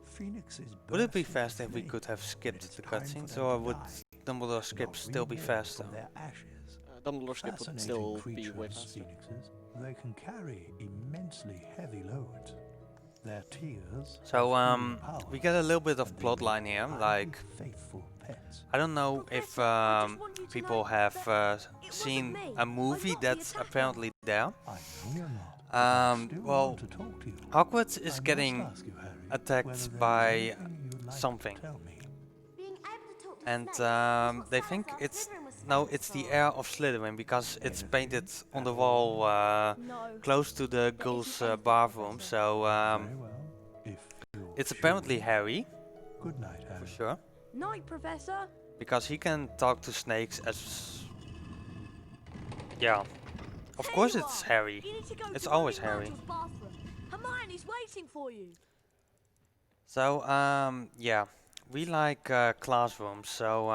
Phoenix is Would it be bursting faster if with we flame. could have skipped It's the time for cutscenes, them or to would die. Dumbledore skip Not still be reborn faster? from their ashes. Dumbledore skip would Fascinating still be creatures, way faster. Phoenixes. They can carry immensely heavy loads. Their tears. So have healing we powers, get a little bit of and they plot make line here. highly Like, faithful pets. I don't know if Professor, I just want you to people know have that it wasn't seen me. a movie I'm not the that's attacker. apparently there. I know you're not. but I still Well, want to talk to you. Hogwarts I is must getting ask you, Harry, attacked whether there is by anything you'd like to something. tell me. Being able to talk to And snakes is what they think Salazar it's Slytherin was no, famous it's the for. air of Slytherin because it's Anything painted on the at wall No. close to the ghouls' bathroom. So Very well. If you're it's sure. apparently Harry Good night, Harry. for sure, Night, Professor. because he can talk to snakes as. Yeah, of course it's Harry. You need to go It's to always Rory Harry. Malfoy's bathroom. Hermione's waiting for you. So yeah, we like classrooms. So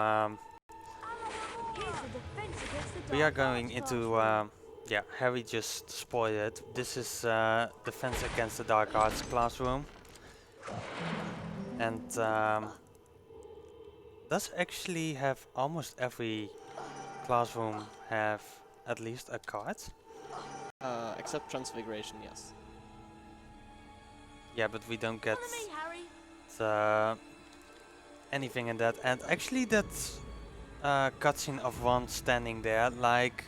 Here's the defense against the we are dark going arts into classroom. yeah. Harry just spoiled it. This is Defense Against the Dark Arts classroom, and does actually have almost every classroom have at least a card? Except Transfiguration, yes. Yeah, but we don't get Follow me, Harry. anything in that. And actually, that cutscene of Ron standing there, like,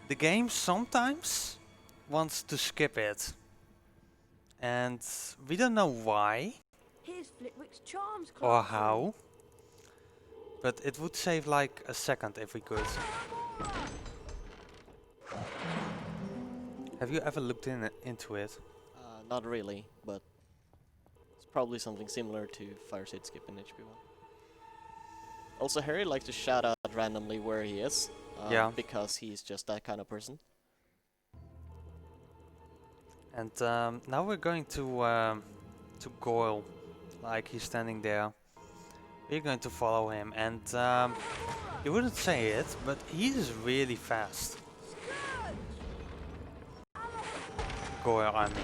the game sometimes wants to skip it, and we don't know why Here's Flitwick's charms or classroom. how, but it would save like a second if we could. Have you ever looked into it? Not really, but it's probably something similar to Fire State Skip in HP1. Also, Harry likes to shout out randomly where he is, Yeah. because he's just that kind of person. And now we're going to Goyle, like he's standing there. We're going to follow him, and you wouldn't say it, but he is really fast. Goyle, I mean.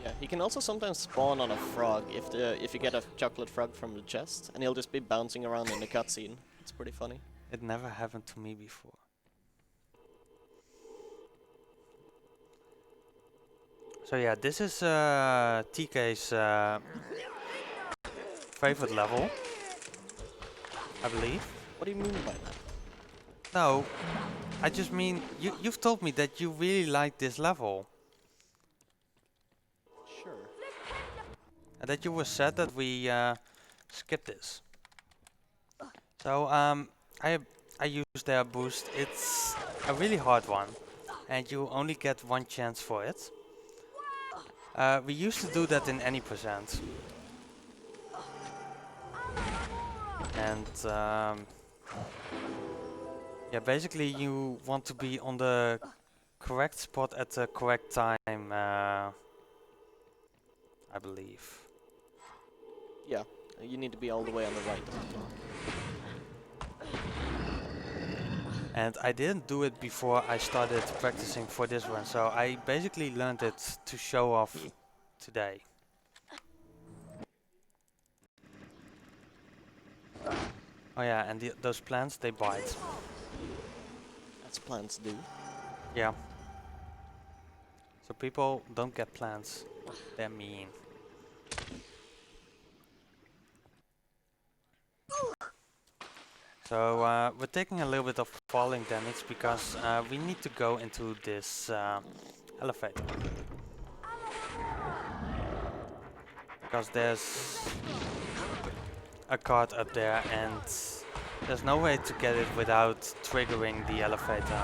Yeah, he can also sometimes spawn on a frog if you get a chocolate frog from the chest, and he'll just be bouncing around in the cutscene. It's pretty funny. It never happened to me before. So yeah, this is TK's favorite level, I believe. What do you mean by that? No, I just mean you've told me that you really like this level, Sure. and that you were sad that we skipped this. So I used their boost. It's a really hard one, and you only get one chance for it. We used to do that in any percent. And yeah, basically you want to be on the correct spot at the correct time, I believe. Yeah, you need to be all the way on the right. And I didn't do it before I started practicing for this one, so I basically learned it to show off today. Oh yeah, and those plants, they bite. As plants do. Yeah. So people don't get plants. They're mean. So we're taking a little bit of falling damage because we need to go into this elevator. Because there's a card up there and there's no way to get it without triggering the elevator.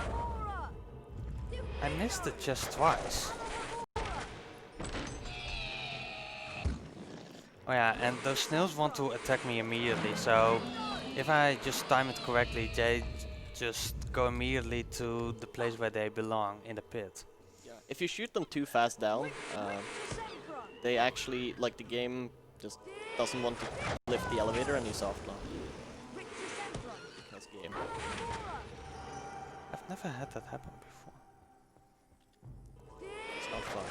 I missed it just twice. Oh yeah, and those snails want to attack me immediately, so if I just time it correctly, they just go immediately to the place where they belong, in the pit. Yeah. If you shoot them too fast down, they actually, like, the game just doesn't want to lift the elevator and you soft lock. That's game. I've never had that happen before. It's not fun.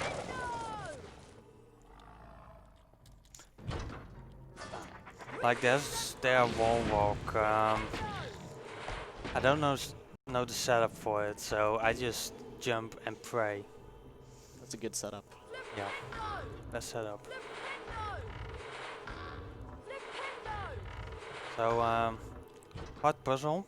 Like their wall walk. I don't know the setup for it, so I just jump and pray. That's a good setup. Yeah, best setup. So hard puzzle.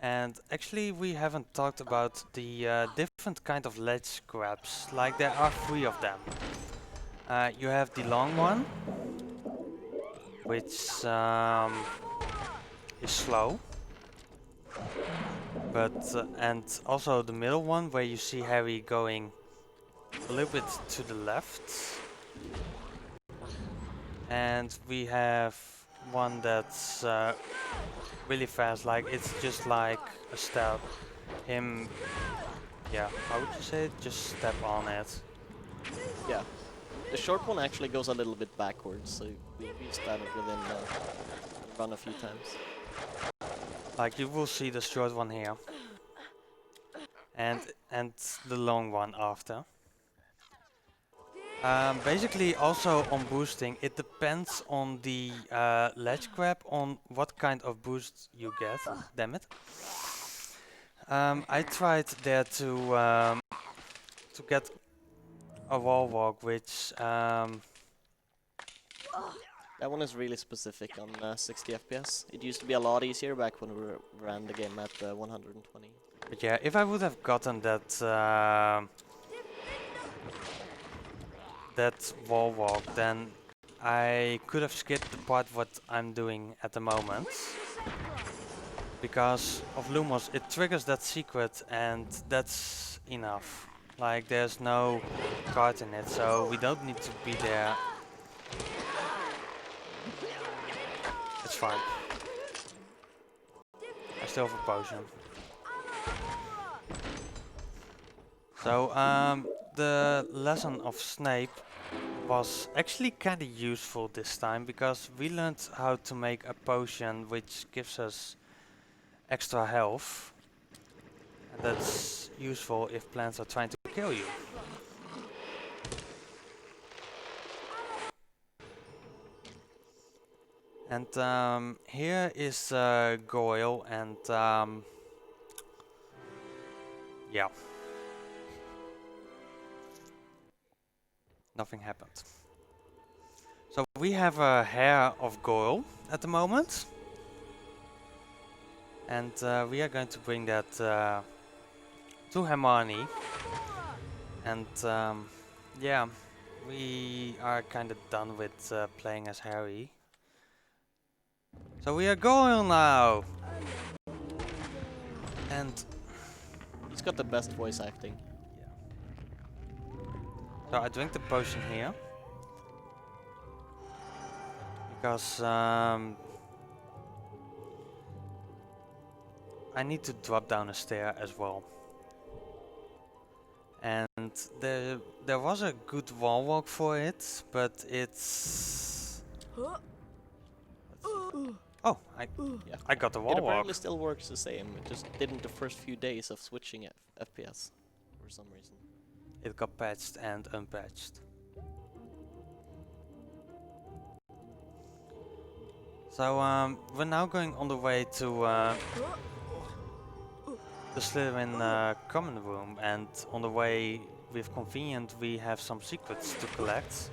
And actually we haven't talked about the different kind of ledge grabs. Like there are 3 of them. You have the long one, which is slow, but and also the middle one where you see Harry going a little bit to the left, and we have one that's really fast, like it's just like a step. Yeah, how would you say it? Just step on it. Yeah. The short one actually goes a little bit backwards, so we've used that within run a few times. Like you will see the short one here, and the long one after. Basically, also on boosting, it depends on the ledge grab on what kind of boost you get. Damn it! I tried there to get a wall walk, which That one is really specific on 60 FPS. It used to be a lot easier back when we ran the game at 120. but yeah, if I would have gotten that that wall walk, then I could have skipped the part what I'm doing at the moment. Because of Lumos, it triggers that secret and that's enough. Like there's no card in it, so we don't need to be there. It's fine. I still have a potion. So the lesson of Snape was actually kind of useful this time because we learned how to make a potion which gives us extra health. And that's useful if plants are trying to kill you. And here is Goyle, and yeah, nothing happened. So we have a hair of Goyle at the moment, and we are going to bring that to Hermione, and yeah, we are kind of done with playing as Harry. So we are Goyle now, and He's got the best voice acting. so I drink the potion here because I need to drop down a stair as well. And there was a good wall walk for it, but it's oh, Yeah. I got the It wall walk. apparently still works the same. It just didn't the first few days of switching FPS for some reason. It got patched and unpatched. So we're now going on the way to the Slytherin common room, and on the way, with convenient, we have some secrets to collect.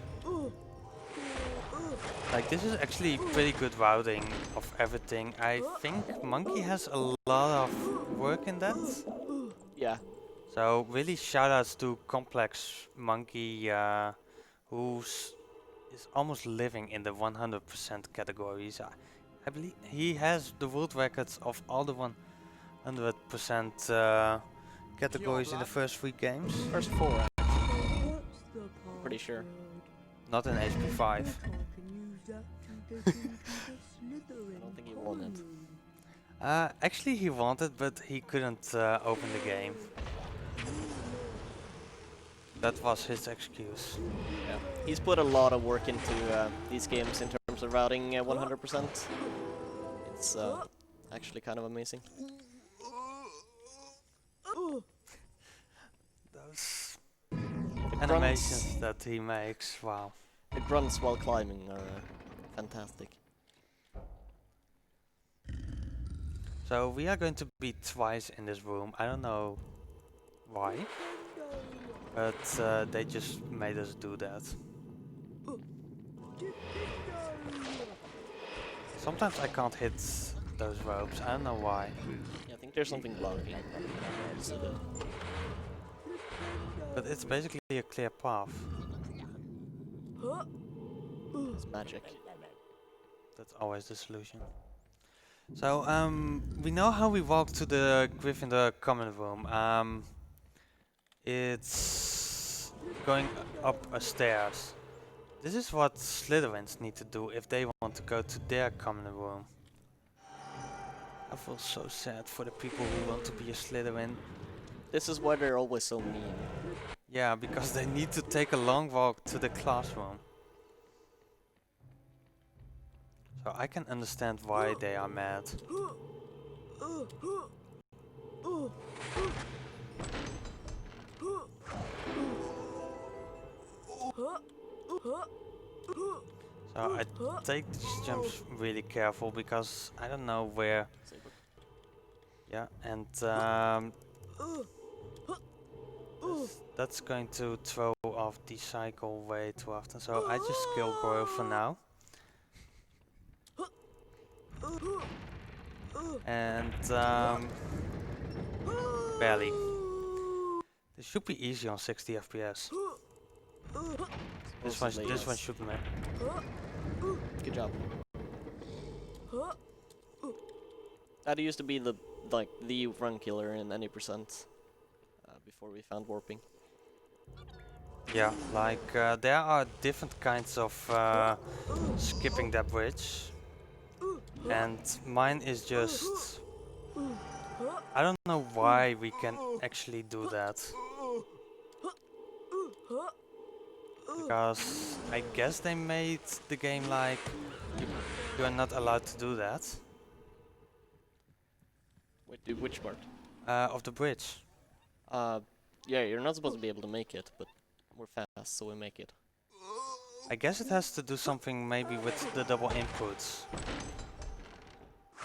Like, this is actually pretty good routing of everything. I think Monkey has a lot of work in that. Yeah. So really shoutouts to Complex Monkey, who's is almost living in the 100% categories. I believe he has the world records of all the 100% categories in the first 3 games. First 4, pretty sure. Not in HP5. I don't think he won it. Actually he wanted, but he couldn't open the game. That was his excuse. Yeah. He's put a lot of work into these games in terms of routing 100%. It's actually kind of amazing. Those The animations that he makes, wow. The grunts while climbing are fantastic. So we are going to be twice in this room. I don't know why, but they just made us do that. Sometimes I can't hit those ropes. I don't know why. Yeah, I think there's something blocking. So But it's basically a clear path. it's magic. That's always the solution. So we know how we walk to the Gryffindor common room. It's going up a stairs. This is what Slytherins need to do if they want to go to their common room. I feel so sad for the people who want to be a Slytherin. This is why they're always so mean. Yeah, because they need to take a long walk to the classroom. So I can understand why they are mad. So I take these jumps really careful because I don't know where. Yeah, and that's going to throw off the cycle way too often. So I just kill Goyle for now. And barely. This should be easy on 60 FPS. This one should make. Good job. That used to be the run killer in any percent before we found warping. Yeah, like there are different kinds of skipping that bridge, and mine is just. I don't know why we can actually do that. Because I guess they made the game like you are not allowed to do that. Wait, which part? Of the bridge. Yeah, you're not supposed to be able to make it, but we're fast, so we make it. I guess it has to do something maybe with the double inputs.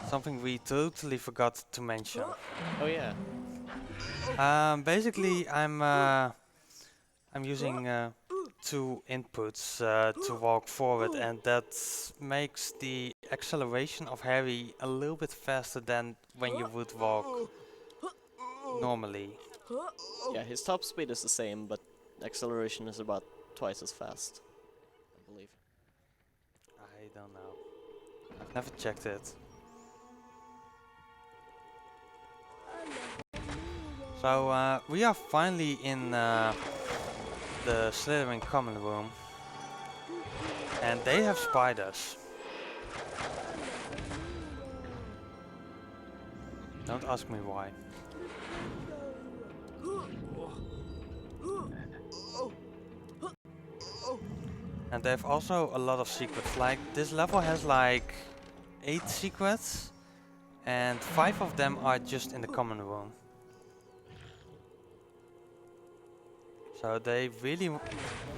Something we totally forgot to mention. Oh yeah. Basically, I'm using two inputs to walk forward, and that makes the acceleration of Harry a little bit faster than when you would walk normally. Yeah, his top speed is the same, but acceleration is about twice as fast, I believe. I don't know. I've never checked it. So we are finally in the Slytherin common room, and they have spiders. Don't ask me why. And they have also a lot of secrets. Like, this level has like 8 secrets, and 5 of them are just in the common room. So they really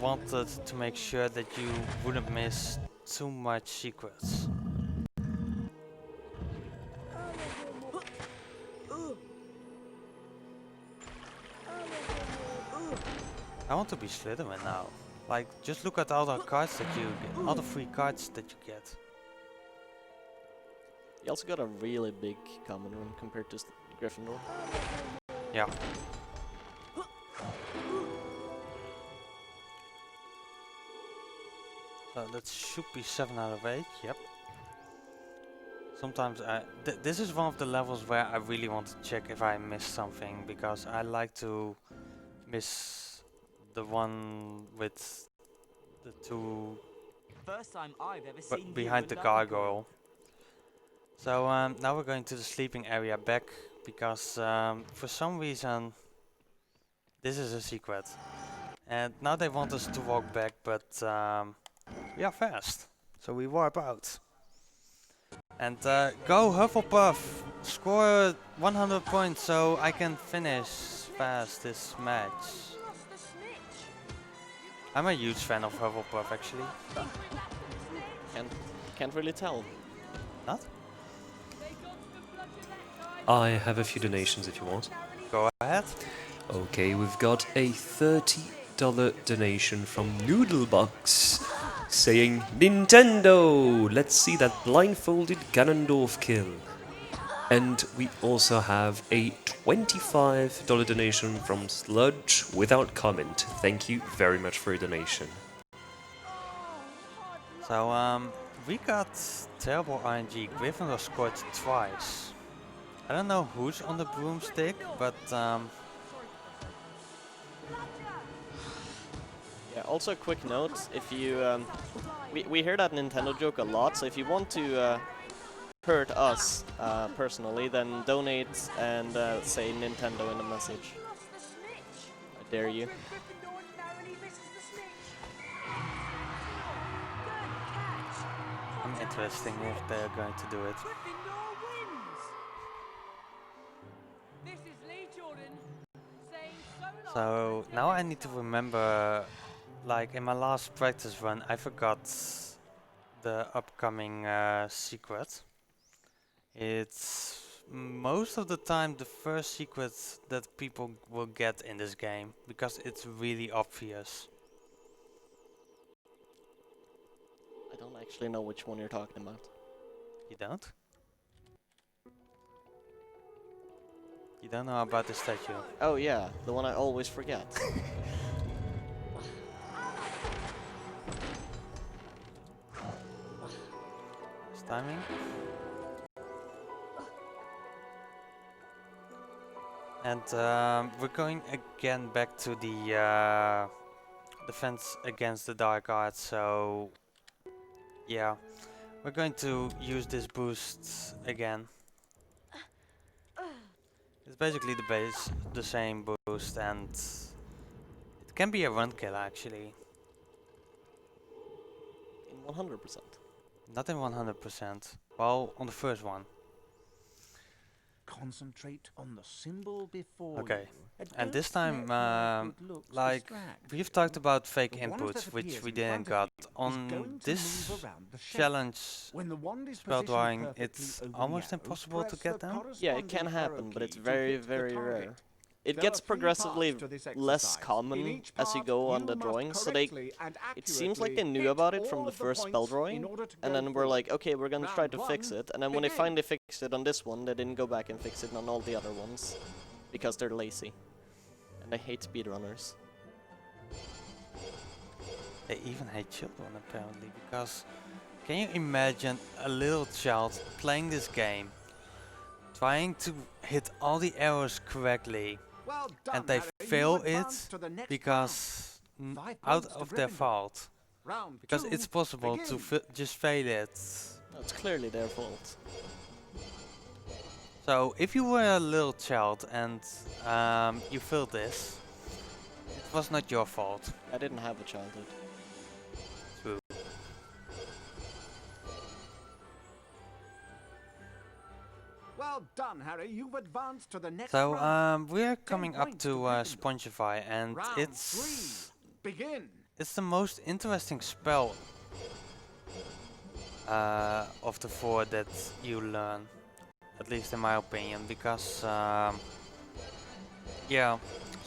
wanted to make sure that you wouldn't miss too much secrets. I want to be Slytherin now. Like, just look at all the cards that you get, all the free cards that you get. You also got a really big common room compared to Gryffindor. Yeah. So that should be 7 out of 8, yep. Sometimes this is one of the levels where I really want to check if I missed something, because I like to miss the one with the two First time I've ever seen behind the gargoyle. So now we're going to the sleeping area back, because for some reason this is a secret. And now they want us to walk back, but we are fast. So we warp out. And go Hufflepuff! Score 100 points so I can finish fast this match. I'm a huge fan of Hufflepuff actually. Can't really tell. Not? I have a few donations if you want. Go ahead. Okay, we've got a $30 donation from Noodlebox saying, Nintendo! Let's see that blindfolded Ganondorf kill. And we also have a $25 donation from Sludge without comment. Thank you very much for your donation. So we got terrible RNG. Gryffindor scored twice. I don't know who's on the broomstick, but Yeah, also a quick note, if you we hear that Nintendo joke a lot, so if you want to hurt us personally, then donate and say Nintendo in the message. I dare you. I'm interesting if they're going to do it. So now I need to remember, like in my last practice run, I forgot the upcoming secret. It's most of the time the first secret that people will get in this game, because it's really obvious. I don't actually know which one you're talking about. You don't? You don't know about the statue? Oh yeah, the one I always forget. It's timing. And we're going again back to the defense against the dark arts, so yeah, we're going to use this boost again. It's basically the same boost, and it can be a run kill actually. In 100%. Not in 100%. Well, on the first one. Concentrate on the symbol before Okay. you. And this Don't time, let your good looks like, distract we've you. talked about fake The wand inputs, that which appears we in didn't front of got. you is On going to this move around the shape. challenge, When the wand is spell positioned drawing, perfectly it's over the almost arrows, impossible to press get the them. Yeah, it can corresponding arrow happen, but it's key to very, hit the very target. rare. It There gets are 3 progressively parts to this less exercise. In common each as you part, go on you the must drawing, so they correctly and it seems like they accurately knew hit about it all from the of the first spell points in drawing, order to and go then we're forward. like, okay, we're gonna try Round to 1, fix it, and then when they begin. finally fixed it on this one, they didn't go back and fix it on all the other ones, because they're lazy. And they hate speedrunners. They even hate children apparently, because can you imagine a little child playing this game, trying to hit all the arrows correctly, Well done, and they Harry. You fail advance it to the next because 5 out points to of their Gryffindor. fault. Round Because 2, it's possible to begin. just fail it. No, it's clearly their fault. So if you were a little child and you failed this, it was not your fault. I didn't have a childhood. True. Well done, Harry. You've advanced to the next So round. we're coming up points to to Gryffindor. Spongify, and Round it's 3, begin. it's the most interesting spell of the 4 that you learn, at least in my opinion, because yeah,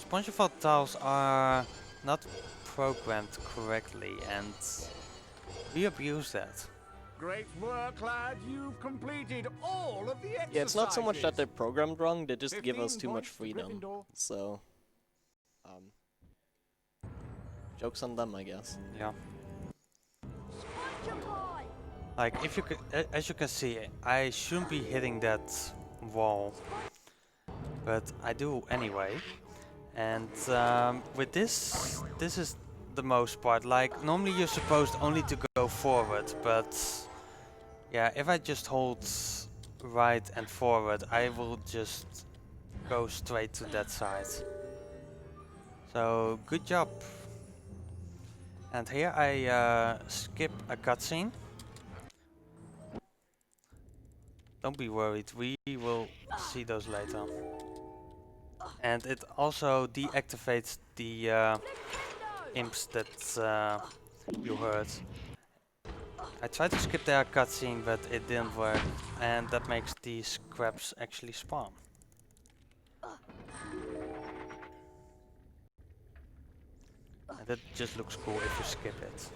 Spongify tiles are not programmed correctly, and we abuse that. Great work, lad. You've completed all of the exercises. Yeah, it's not so much that they're programmed wrong, they just give us 15 too much points to freedom. Gryffindor. So, joke's on them, I guess. Yeah. Spongify! Like, if you as you can see, I shouldn't be hitting that wall, but I do anyway. And with this is the most part. Like, normally you're supposed only to go forward, but yeah, if I just hold right and forward, I will just go straight to that side. So, good job. And here I skip a cutscene. Don't be worried, we will see those later. And it also deactivates the imps that you heard. I tried to skip their cutscene, but it didn't work, and that makes these scraps actually spawn. And that just looks cool if you skip it.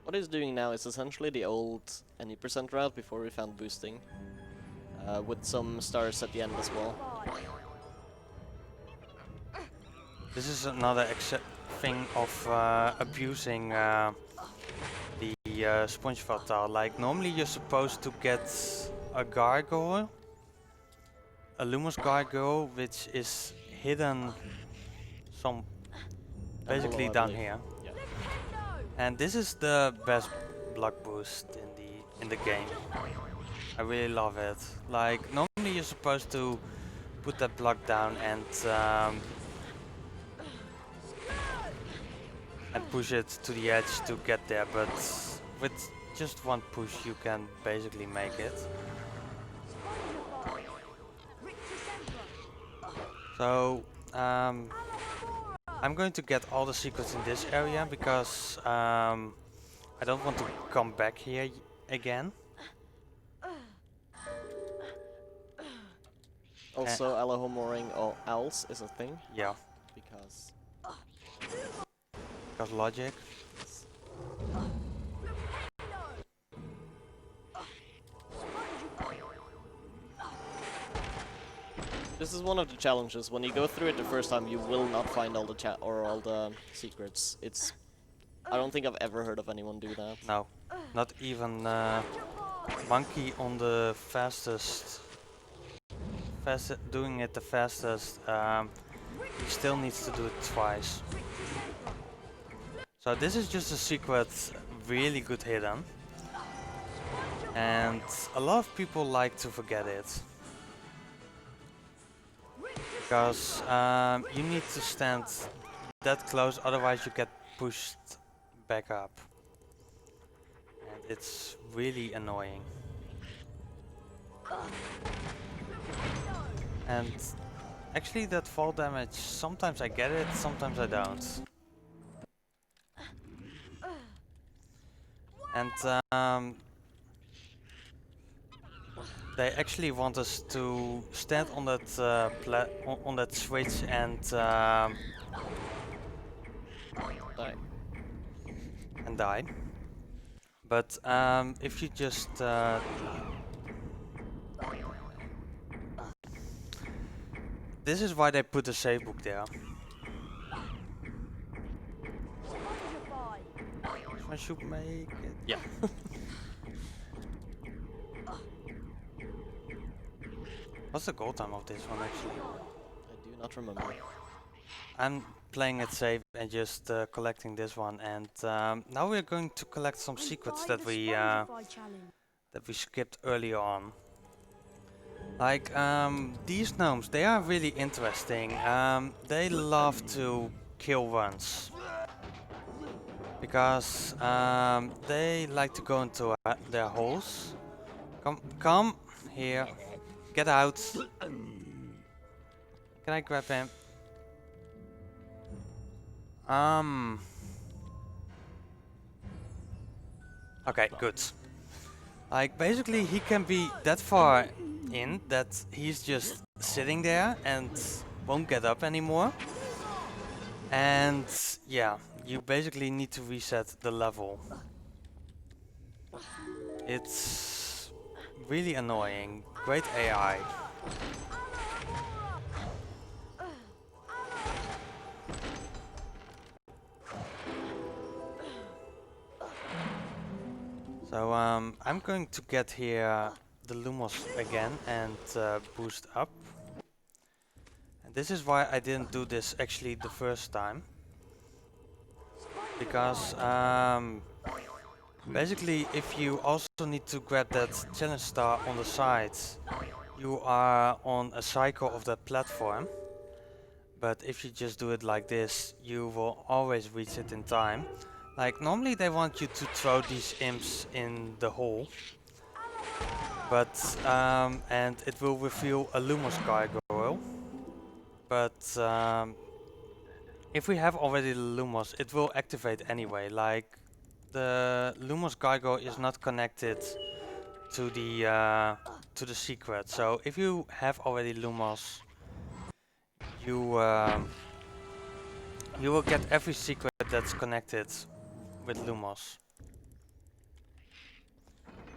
What he's doing now is essentially the old any % route before we found boosting, with some stars at the end as well. This is another thing of abusing the Spongify tile. Like, normally you're supposed to get a gargoyle, a Lumos gargoyle, which is hidden some basically below, I down believe. here. Yeah. And this is the best block boost in the game. I really love it. Like, normally you're supposed to put that block down and push it to the edge to get there, but with just one push you can basically make it. Spongify! Rictus Emperor! So I'm going to get all the secrets in this area because I don't want to come back here again. Also, Alahomoring owls is a thing, Yeah, because because logic. this is one of the challenges. When you go through it the first time, you will not find all the all the secrets. It's I don't think I've ever heard of anyone do that. No, not even Monkey on the fastest, doing it the fastest. He still needs to do it twice. So this is just a secret, really good hidden, and a lot of people like to forget it because you need to stand that close, otherwise you get pushed back up, and it's really annoying. And actually that fall damage, sometimes I get it, sometimes I don't. And they actually want us to stand on that on that switch and Die. die. But if you just this is why they put a save book there. This one should make it. Yeah. What's the goal time of this one actually? I do not remember. I'm playing it safe and just collecting this one, and now we're going to collect some secrets that we skipped earlier on. Like these gnomes, they are really interesting. They love to kill ones because they like to go into their holes. Come here, get out. Can I grab him? Okay, good. Like basically he can be that far in that he's just sitting there and won't get up anymore. And yeah, you basically need to reset the level. It's really annoying. Great AI. So I'm going to get here the Lumos again and boost up. And this is why I didn't do this actually the first time. Because basically if you also need to grab that challenge star on the side, you are on a cycle of that platform. But if you just do it like this, you will always reach it in time. Like normally they want you to throw these imps in the hole, but and it will reveal a Lumos gargoyle. But if we have already the Lumos, it will activate anyway. Like the Lumos gargoyle is not connected to the secret. So if you have already Lumos, you will get every secret that's connected with Lumos.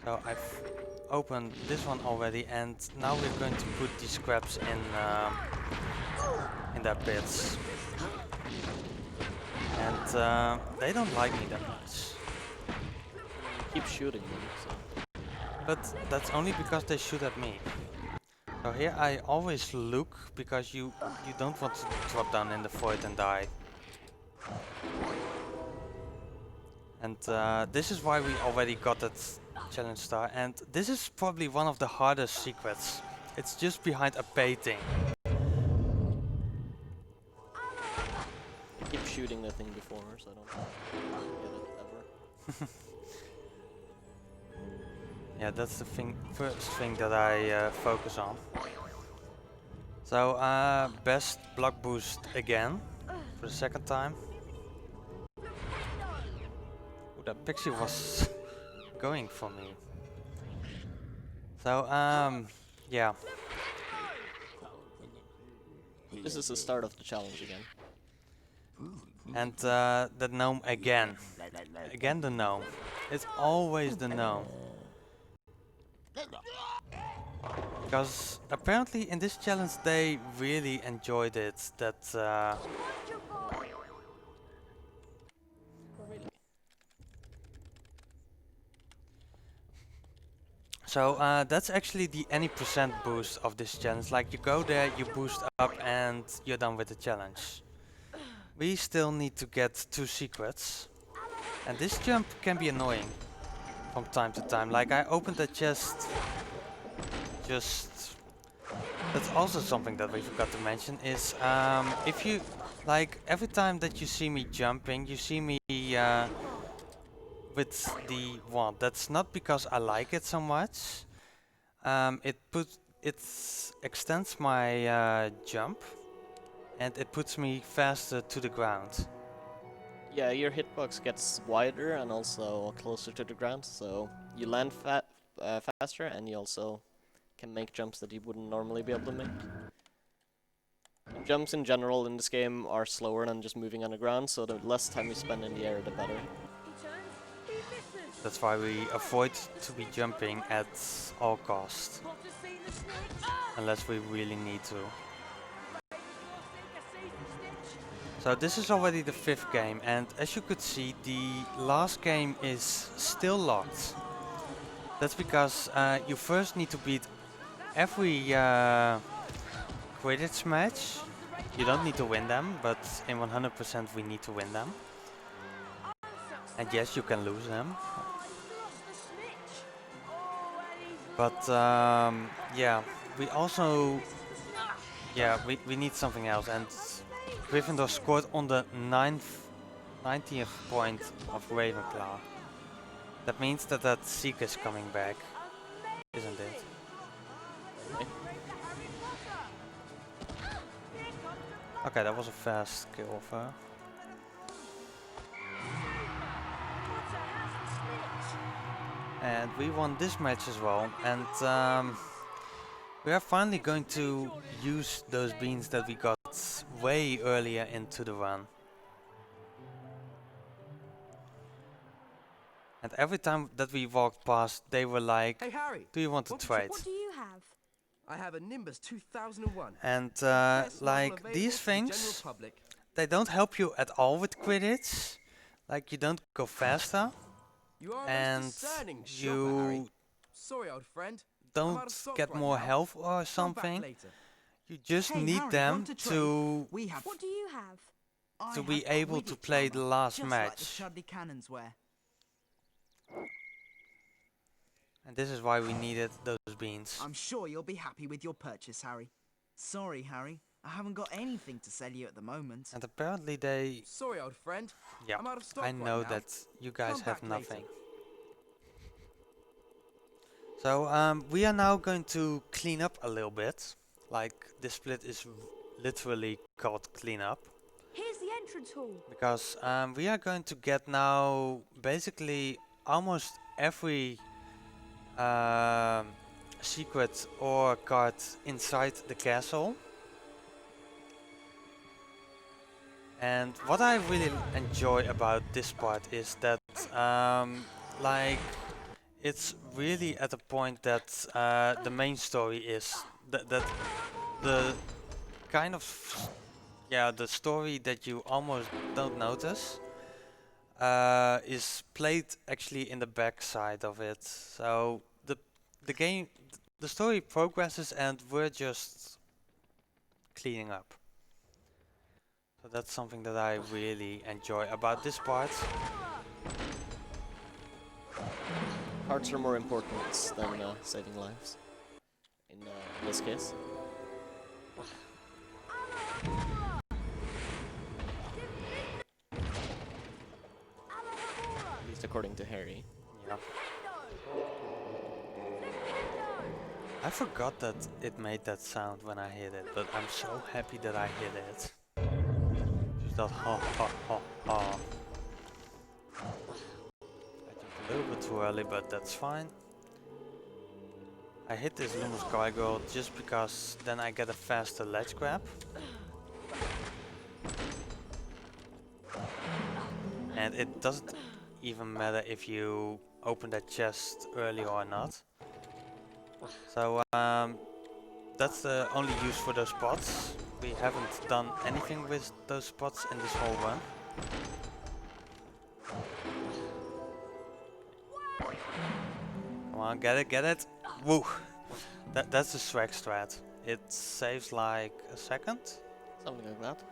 So I've opened this one already, and now we're going to put these scraps in their pits. And they don't like me that much. Keep shooting them. So. But that's only because they shoot at me. So here I always look, because you don't want to drop down in the void and die. And this is why we already got that challenge star, and this is probably one of the hardest secrets. It's just behind a painting. Keep shooting the thing before, so I don't get it ever. Yeah, that's the first thing that I focus on. So best block boost again for the second time. Ooh, that pixie was going for me. So yeah. This is the start of the challenge again. And the gnome again. Again the gnome. It's always the gnome. Because apparently in this challenge they really enjoyed it. That so that's actually the any percent boost of this challenge. Like you go there, you boost up, and you're done with the challenge. We still need to get 2 secrets, and this jump can be annoying from time to time. Like I opened the chest, just that's also something that we forgot to mention is if you like every time that you see me jumping, you see me with the wand. That's not because I like it so much. It it extends my jump, and it puts me faster to the ground. Yeah, your hitbox gets wider and also closer to the ground, so you land faster, and you also can make jumps that you wouldn't normally be able to make. Jumps in general in this game are slower than just moving on the ground, so the less time you spend in the air, the better. That's why we avoid to be jumping at all costs, unless we really need to. So this is already the 5th game, and as you could see, the last game is still locked. That's because you first need to beat every Quidditch match. You don't need to win them, but in 100% we need to win them. And yes, you can lose them. But yeah, we also, we need something else, and Gryffindor scored on the 90th point of Ravenclaw. That means that that Seeker is coming back, isn't it? Okay, that was a fast kill of her. And we won this match as well, and we are finally going to use those beans that we got way earlier into the run. And every time that we walked past, they were like, Hey Harry, do you want to trade? What do you have? I have a Nimbus 2001. And Best model like available these to the general things, public. they don't help you at all with Quidditch. Like, you don't go faster, You are a and most discerning shopper, Harry. you Sorry, old friend. I'm out don't of stock get right more now. health or Come back something. later. You just Hey, need Harry, them want to trade? to We have What do you have? I to be have able to Quidditch play the armor, last just like the match. Chudley Cannons wear. And this is why we needed those beans. I'm sure you'll be happy with your purchase, Harry. Sorry, Harry. I haven't got anything to sell you at the moment. And apparently they, Sorry, old friend. yeah, I'm out of stock I right know now. that you guys Come have back later. nothing. So we are now going to clean up a little bit. Like, this split is literally called clean up. Here's the entrance hall. Because we are going to get now basically almost every secret or card inside the castle. And what I really enjoy about this part is that like, it's really at a point that the main story is that the kind of the story that you almost don't notice is played actually in the back side of it. So the game, the story progresses, and we're just cleaning up. So that's something that I really enjoy about this part. Hearts are more important than saving lives, in this case. At least according to Harry. Yeah. I forgot that it made that sound when I hit it, but I'm so happy that I hit it. Just that ha ha ha ha. I jumped a little bit too early, but that's fine. I hit this Lumos Gargoyle just because then I get a faster ledge grab. And it doesn't even matter if you open that chest early or not. So that's the only use for those spots. We haven't done anything with those spots in this whole run. Come on, get it, get it! Woo! That's the swag strat. It saves like a second. Something like that.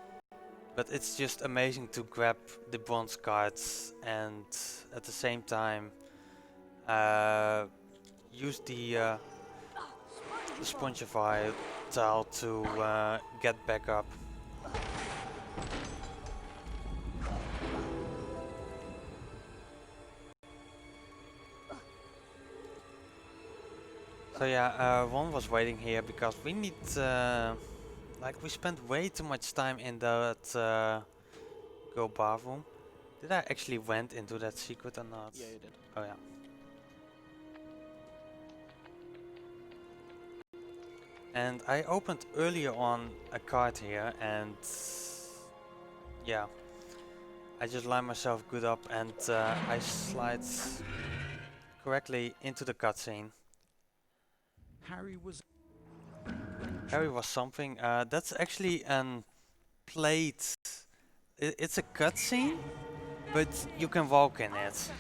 But it's just amazing to grab the bronze cards and at the same time use the Spongify tile to get back up. So yeah, Ron was waiting here because we need, like we spent way too much time in that go bathroom. Did I actually went into that secret or not? Yeah, you did. Oh yeah. And I opened earlier on a card here and yeah, I just line myself good up and I slide correctly into the cutscene. Harry was Harry was something. That's actually an plate. It's a cutscene, but you can walk in it.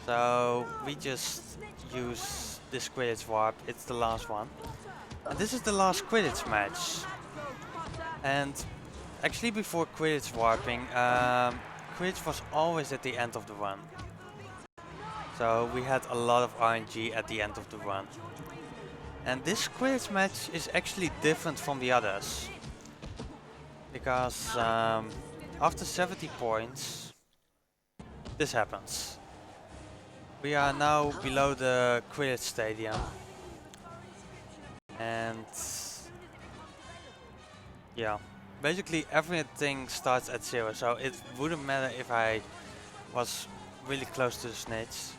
So we just use this Quidditch warp. It's the last one. And this is the last Quidditch match. And actually before Quidditch warping, Quidditch was always at the end of the run. So we had a lot of RNG at the end of the run. And this Quidditch match is actually different from the others. Because after 70 points, this happens. We are now below the Quidditch stadium. And yeah, basically everything starts at 0, so it wouldn't matter if I was really close to the snitch.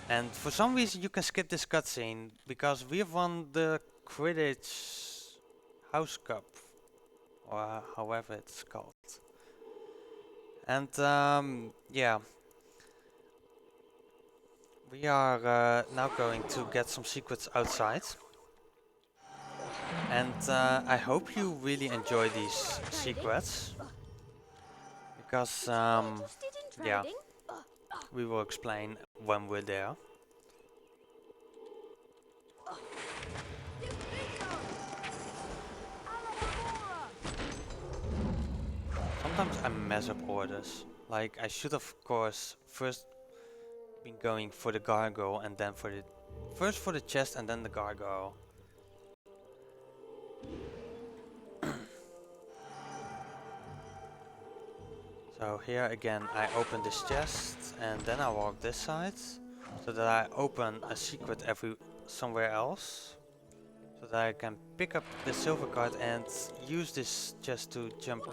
And for some reason you can skip this cutscene because we have won the Quidditch House Cup, or however it's called. And yeah, we are now going to get some secrets outside. And I hope you really enjoy these secrets, because yeah, we will explain when we're there. Sometimes I mess up orders. Like I should of course first been going for the gargoyle and then for the first for the chest and then the gargoyle. So here again I open this chest and then I walk this side so that I open a secret somewhere else, so that I can pick up the silver card and use this chest to jump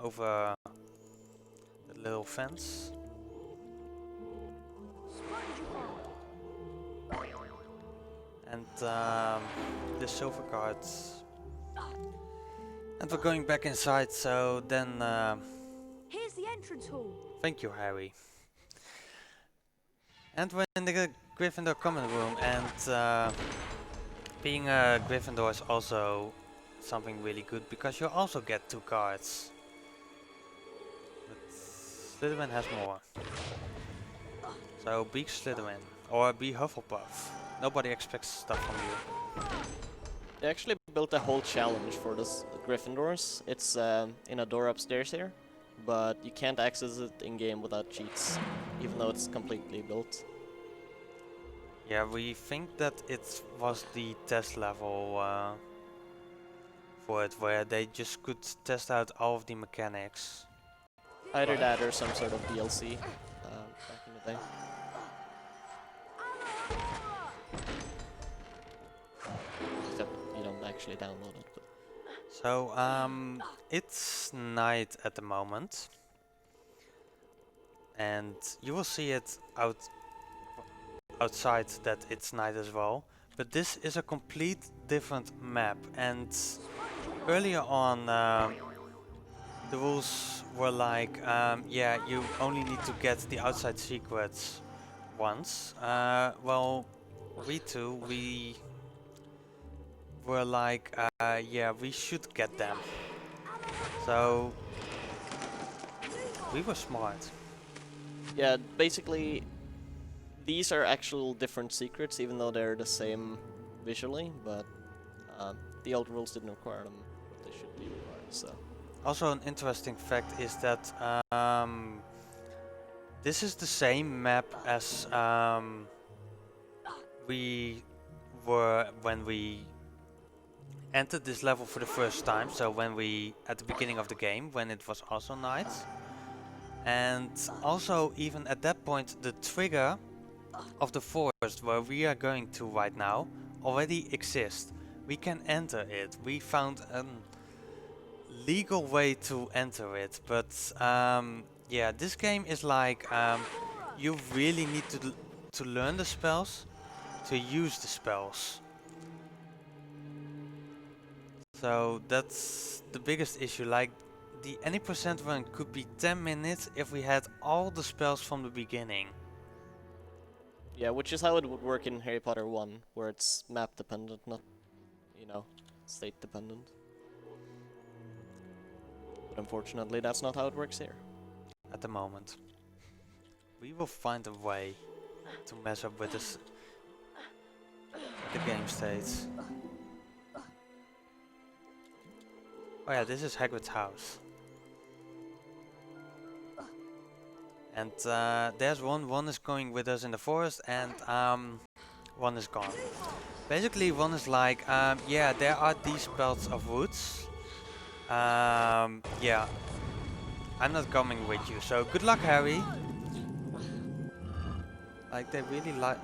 over the little fence. And the silver cards. And we're going back inside, so then Here's the entrance hall. thank you, Harry. And we're in the Gryffindor common room, and being a Gryffindor is also something really good because you also get 2 cards. But Slytherin has more. So be Slytherin or be Hufflepuff. Nobody expects stuff from you. They actually built a whole challenge for this Gryffindors. It's in a door upstairs here, but you can't access it in-game without cheats, even though it's completely built. Yeah, we think that it was the test level for it, where they just could test out all of the mechanics. Either that or some sort of DLC back in the day. Except you don't actually download it. But So, it's night at the moment. And you will see it outside that it's night as well. But this is a complete different map. And earlier on, the rules were like, yeah, you only need to get the outside secrets once. Well, we were like, yeah, we should get them. So we were smart. yeah, basically these are actual different secrets, even though they're the same visually, but the old rules didn't require them, but they should be required, so. Also an interesting fact is that this is the same map as we were when we entered this level for the first time, so when we, at the beginning of the game, when it was also night. And also even at that point the trigger of the forest where we are going to right now already exist. We can enter it. We found a legal way to enter it, but yeah, this game is like you really need to learn the spells, to use the spells. So that's the biggest issue. Like the any percent run could be 10 minutes if we had all the spells from the beginning. Yeah, which is how it would work in Harry Potter 1, where it's map dependent, not, you know, state dependent. But unfortunately, that's not how it works here. At the moment. We will find a way to mess up with this, the game states. Oh yeah, this is Hagrid's house. And there's one is going with us in the forest, and one is gone. Basically, one is like, yeah, there are these belts of woods. Yeah, I'm not coming with you, so good luck, Harry. Like, they really like...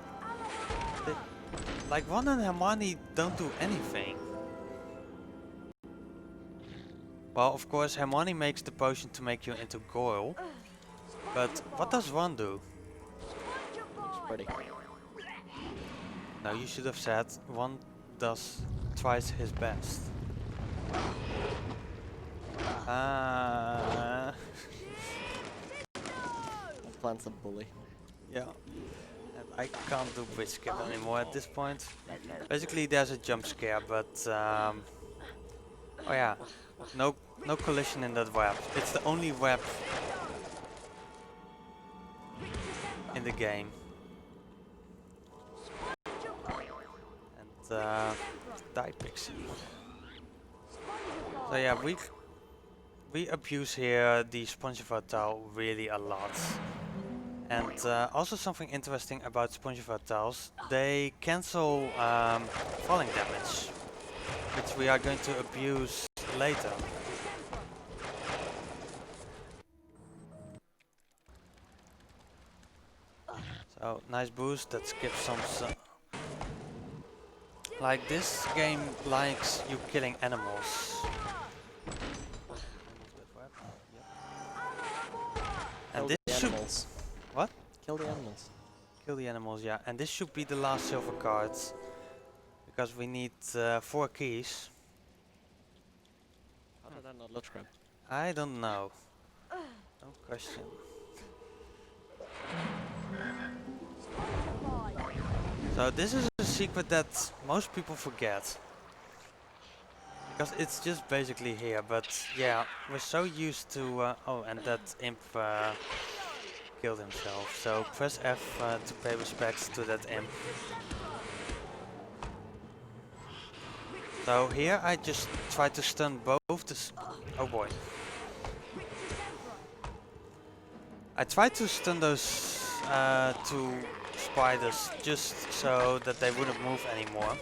Like, Ron and Hermione don't do anything. Well, of course, Hermione makes the potion to make you into Goyle. But what does Ron do? Pretty. No, you should have said Ron tries his best. Plant's a bully. Yeah. And I can't do bridge skip anymore at this point. Basically, there's a jump scare, but oh yeah, no collision in that web. It's the only web in the game. And die pixie. So yeah, we abuse here the Spongiforth tile really a lot. And also something interesting about Spongiforth tiles, they cancel falling damage, which we are going to abuse later. So nice boost that skips some. Like this game likes you killing animals. And this should what? Kill the animals. Kill the animals, yeah. And this should be the last silver cards, because we need 4 keys. How did that not look crap? I don't know. No question. So this is a secret that most people forget, because it's just basically here. But yeah, we're so used to. Oh, and that imp killed himself. So press F to pay respects to that imp. So here I just try to stun both the. Oh boy. I tried to stun those 2 spiders just so that they wouldn't move anymore.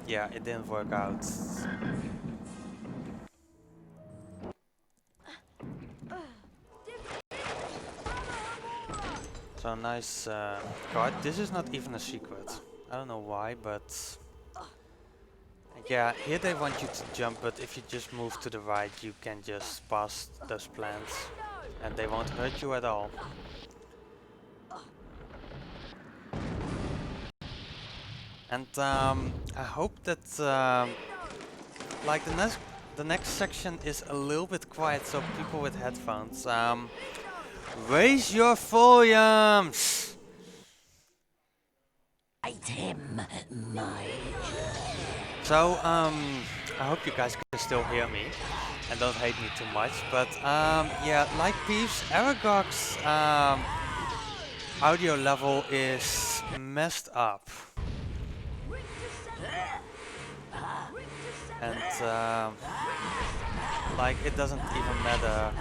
Yeah, it didn't work out. So nice card. This is not even a secret. I don't know why, but yeah, here they want you to jump, but if you just move to the right, you can just pass those plants and they won't hurt you at all. And I hope that like the next section is a little bit quiet, so people with headphones raise your volumes. Fight him, my. So I hope you guys can still hear me and don't hate me too much. But yeah, like Peeves, Aragog's audio level is messed up. And like it doesn't even matter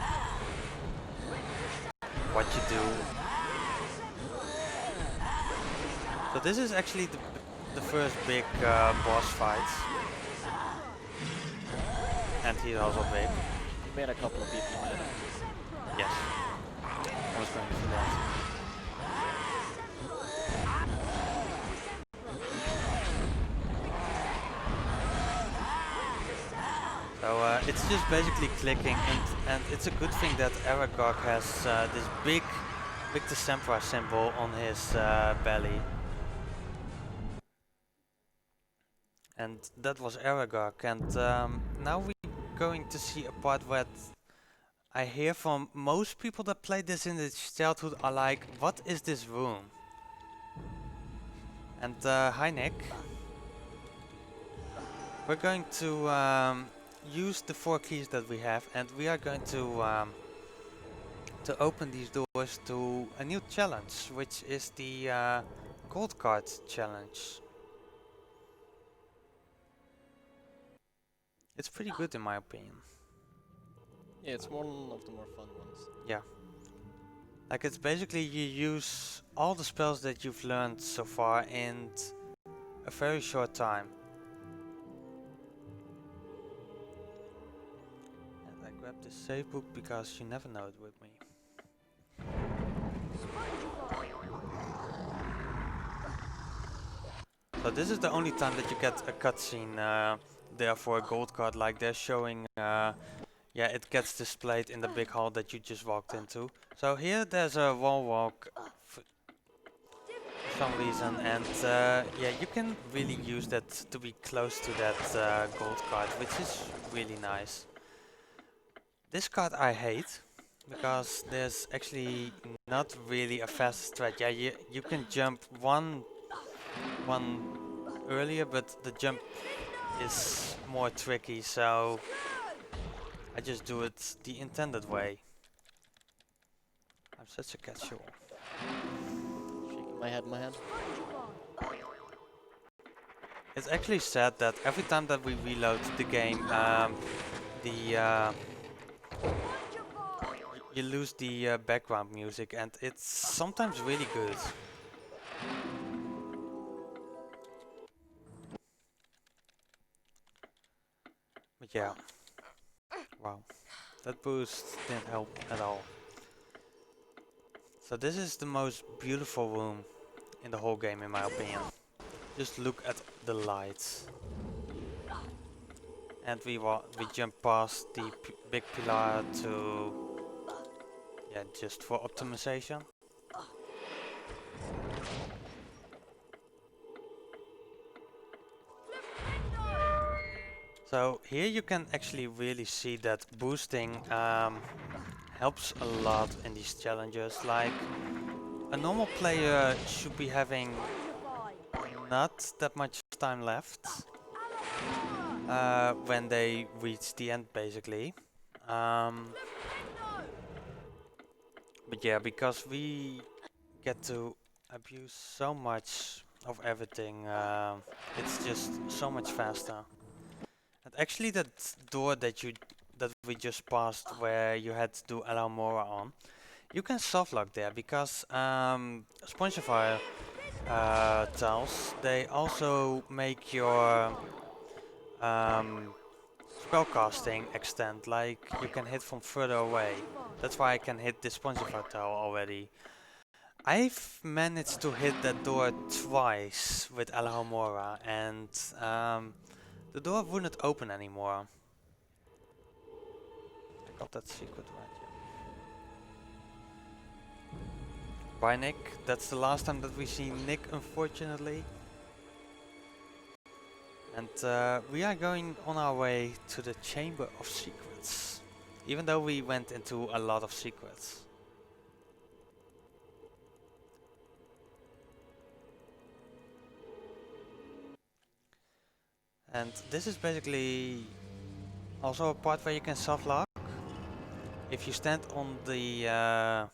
what you do. So this is actually the first big boss fight. And he's also big. You made a couple of people mad. Yes. I was going for that. it's just basically clicking, and it's a good thing that Aragog has this big Victor symbol on his belly. And that was Aragog, and now we're going to see a part where I hear from most people that played this in their childhood are like, what is this room? And hi Nick. We're going to use the 4 keys that we have, and we are going to open these doors to a new challenge, which is the gold card challenge. It's pretty good in my opinion. Yeah, it's one of the more fun ones. Yeah. Like, it's basically you use all the spells that you've learned so far in a very short time. And I grabbed this save book because you never know it with me. So this is the only time that you get a cutscene there for a gold card, like they're showing, yeah, it gets displayed in the big hall that you just walked into. So here there's a wall walk for some reason, and yeah, you can really use that to be close to that gold card, which is really nice. This card I hate, because there's actually not really a fast strat. Yeah, you can jump one earlier, but the jump is more tricky, so I just do it the intended way. I'm such a casual. Shaking my head. It's actually sad that every time that we reload the game, you lose the background music, and it's sometimes really good. But yeah, wow, that boost didn't help at all. So this is the most beautiful room in the whole game in my opinion. Just look at the lights. And we jump past the big pillar to, yeah, just for optimization. So here you can actually really see that boosting helps a lot in these challenges. Like, a normal player should be having not that much time left when they reach the end, basically. But yeah, because we get to abuse so much of everything, it's just so much faster. And actually, that door that we just passed, where you had to do Al Mora on, you can softlock there because Spongefire tiles, they also make your spellcasting extend. Like, you can hit from further away. That's why I can hit this Spongefire tile already. I've managed to hit that door twice with Al Mora, and the door wouldn't open anymore. I got that secret right here. Bye Nick, that's the last time that we see Nick, unfortunately. And we are going on our way to the Chamber of Secrets. Even though we went into a lot of secrets. And this is basically also a part where you can soft lock. If you stand on the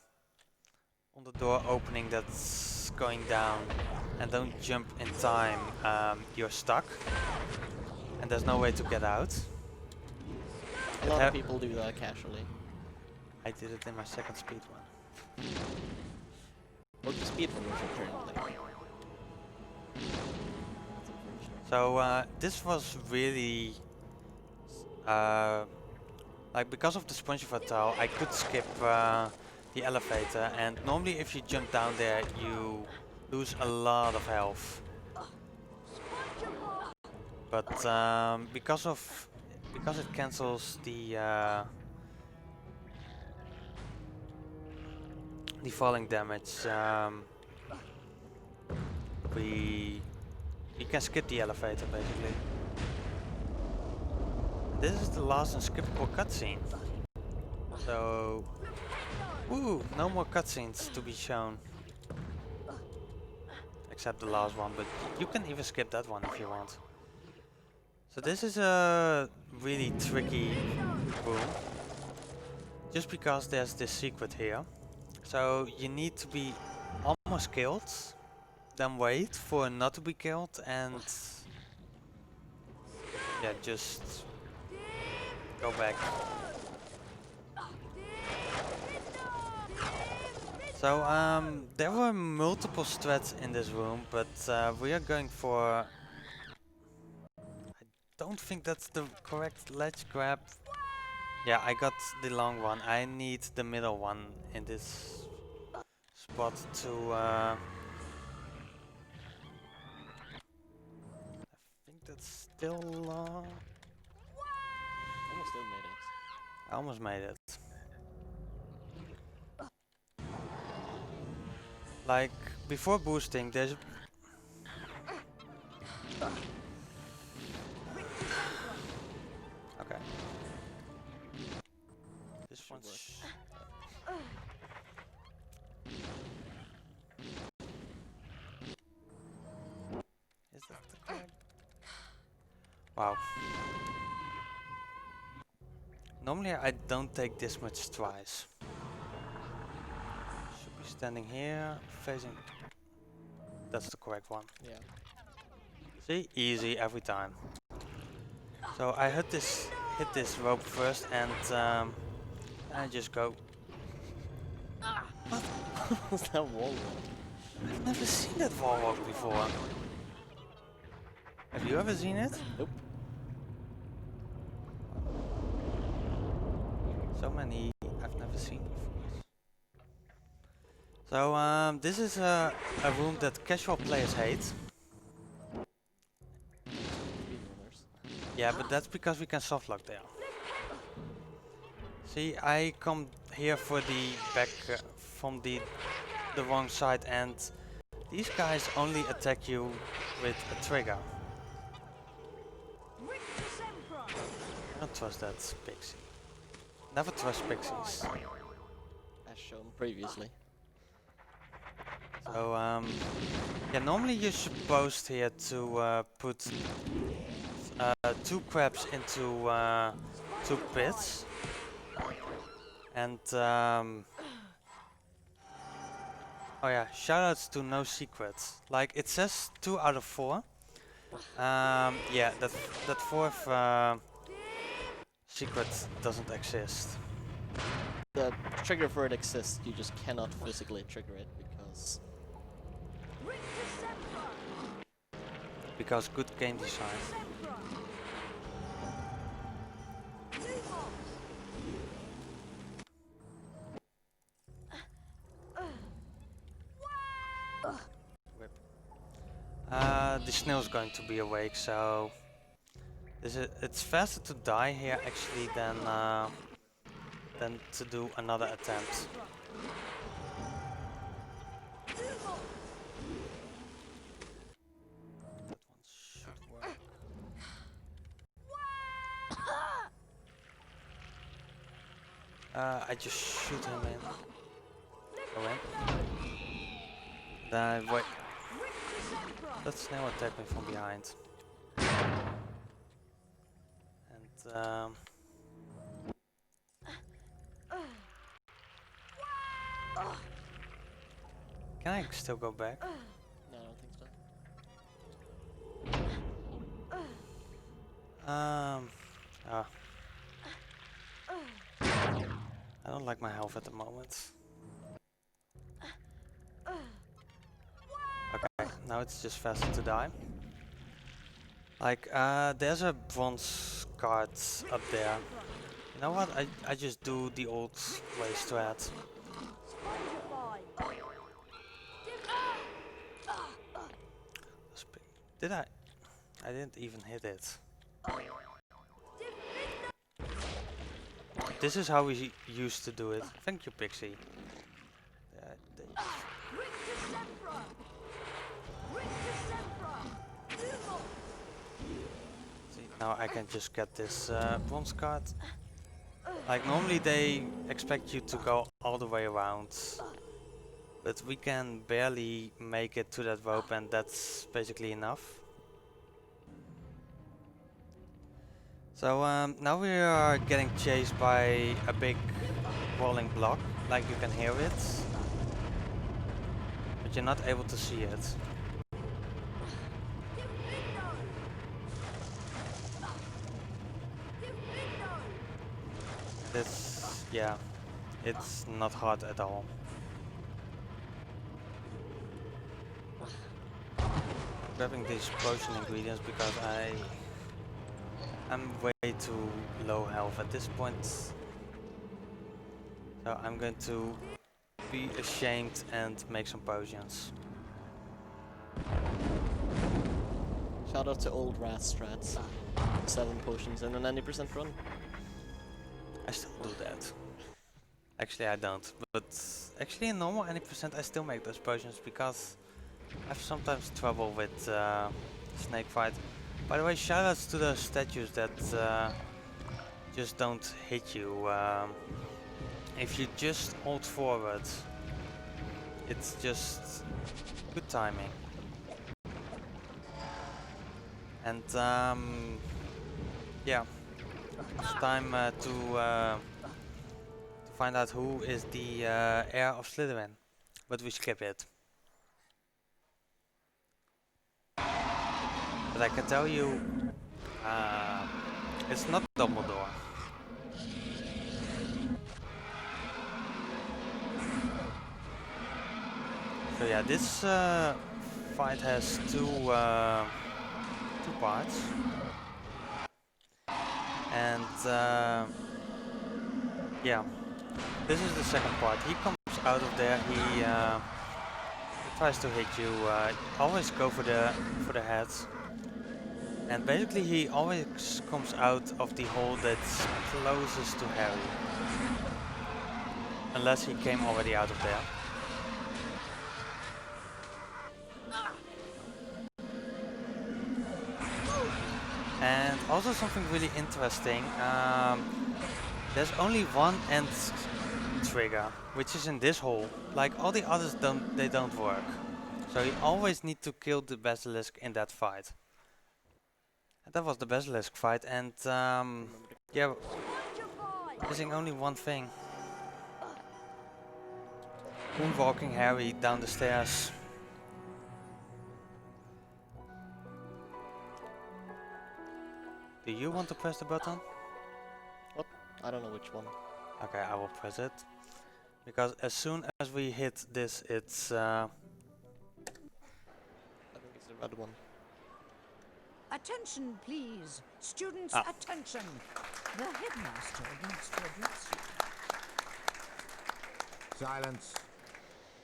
door opening that's going down and don't jump in time, you're stuck and there's no way to get out. A lot of people do that casually. I did it in my second speed one. Or the speed one was apparently. So this was really like, because of the Spongefire tile, I could skip the elevator, and normally if you jump down there you lose a lot of health. But because because it cancels the falling damage, we can skip the elevator basically. This is the last unskippable cutscene. So, woo, no more cutscenes to be shown. Except the last one, but you can even skip that one if you want. So this is a really tricky room. Just because there's this secret here. So you need to be almost killed, then wait for not to be killed, and yeah, just go back. So there were multiple strats in this room, but we are going for... I don't think that's the correct ledge grab. Yeah, I got the long one. I need the middle one in this spot to... I think that's still... Almost still made it. I almost made it. Like, before boosting, there's... Okay. This one's... Is that the correct? Wow. Normally I don't take this much twice. Should be standing here, facing... That's the correct one. Yeah. See? Easy every time. So I hit this rope first and I just go. What was that wall walk? I've never seen that wall walk before. Have you ever seen it? Nope. So many I've never seen before. So this is a room that casual players hate. Yeah, but that's because we can softlock there. See, I come here for the back from the wrong side, and these guys only attack you with a trigger. I don't trust that pixie. Never trust pixies. As shown previously. So yeah, normally you're supposed here to put 2 crabs into 2 pits, and oh yeah, shoutouts to No Secrets. Like, it says 2 out of 4. Yeah, that 4th secret doesn't exist. The trigger for it exists, you just cannot physically trigger it because good game design. Whip. The snail's going to be awake, so it's faster to die here actually than to do another attempt. That one should work. I just shoot him in. Go in. Then wait. That snail attacked me from behind. And can I still go back? No, I don't think so. I don't like my health at the moment. Okay, now it's just faster to die. Like, there's a bronze card up there. You know what? I just do the old way strat. Did I? I didn't even hit it. this is how we used to do it. Thank you, Pixie. See, now I can just get this bronze card. Like normally they expect you to go all the way around, but we can barely make it to that rope, and that's basically enough. So now we are getting chased by a big rolling block, like you can hear it, but you're not able to see it. It's, yeah, it's not hard at all. Grabbing these potion ingredients because I'm way too low health at this point. So I'm going to be ashamed and make some potions. Shout out to old Rat Strats. 7 potions in an 90% run. I still do that. Actually I don't, but actually in normal 90% I still make those potions because I have sometimes trouble with snake fight. By the way, shoutouts to the statues that just don't hit you. If you just hold forward, it's just good timing. And yeah, it's time to find out who is the heir of Slytherin, but we skip it. But I can tell you, it's not Dumbledore. So yeah, this fight has two parts, and yeah, this is the second part. He comes out of there. He tries to hit you. Always go for the head. And basically he always comes out of the hole that's closest to Harry. Unless he came already out of there. And also something really interesting. There's only one end trigger, which is in this hole. Like all the others don't work. So you always need to kill the basilisk in that fight. That was the basilisk fight, and yeah, missing only one thing. Moonwalking Harry down the stairs. Do you want to press the button? What? I don't know which one. Okay, I will press it. Because as soon as we hit this, it's I think it's the red one. Attention, please. Students, attention. The headmaster wants to address you. Silence.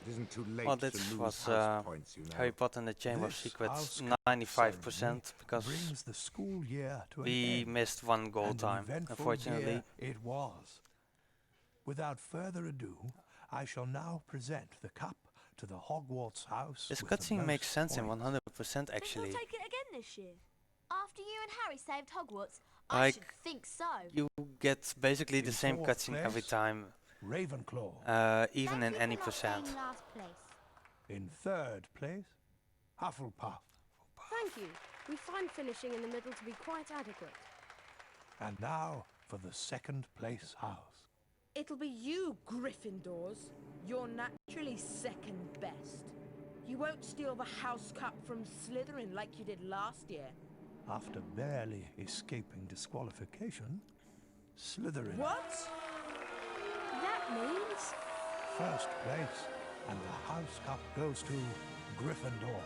It isn't too late well, to this lose was house points, you know. Harry Potter and the Chamber of This Secrets, house 95%, because brings the school year to an we end, missed one goal and an time, eventful unfortunately. year it was. Without further ado, I shall now present the cup to the Hogwarts house. This with the cutscene makes most sense in points. 100% actually. Think we'll take it again this year? After you and Harry saved Hogwarts, I Like, should think so. You get basically the In same fourth cutscene every place, time, Ravenclaw. even Thank in you any for not percent. staying last place. In third place, Hufflepuff. Thank you. We find finishing in the middle to be quite adequate. And now for the second place house. It'll be you, Gryffindors. You're naturally second best. You won't steal the house cup from Slytherin like you did last year. After barely escaping disqualification, Slytherin What? That means... first place, and the house cup goes to Gryffindor.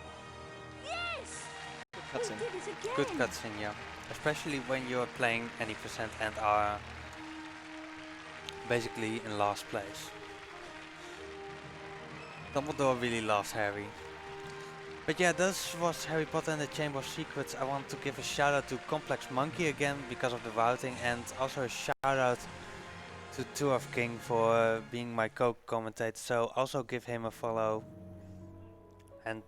Yes! Good We cutscene. did it again! Good cutscene, yeah. Especially when you're playing any percent and are basically in last place. Dumbledore really loves Harry. But yeah, this was Harry Potter and the Chamber of Secrets. I want to give a shout out to Complex Monkey again because of the routing, and also a shout out to Two of King for being my co-commentator, so also give him a follow. And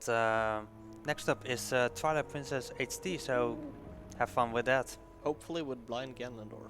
next up is Twilight Princess HD, so have fun with that. Hopefully with Blind Ganondorf.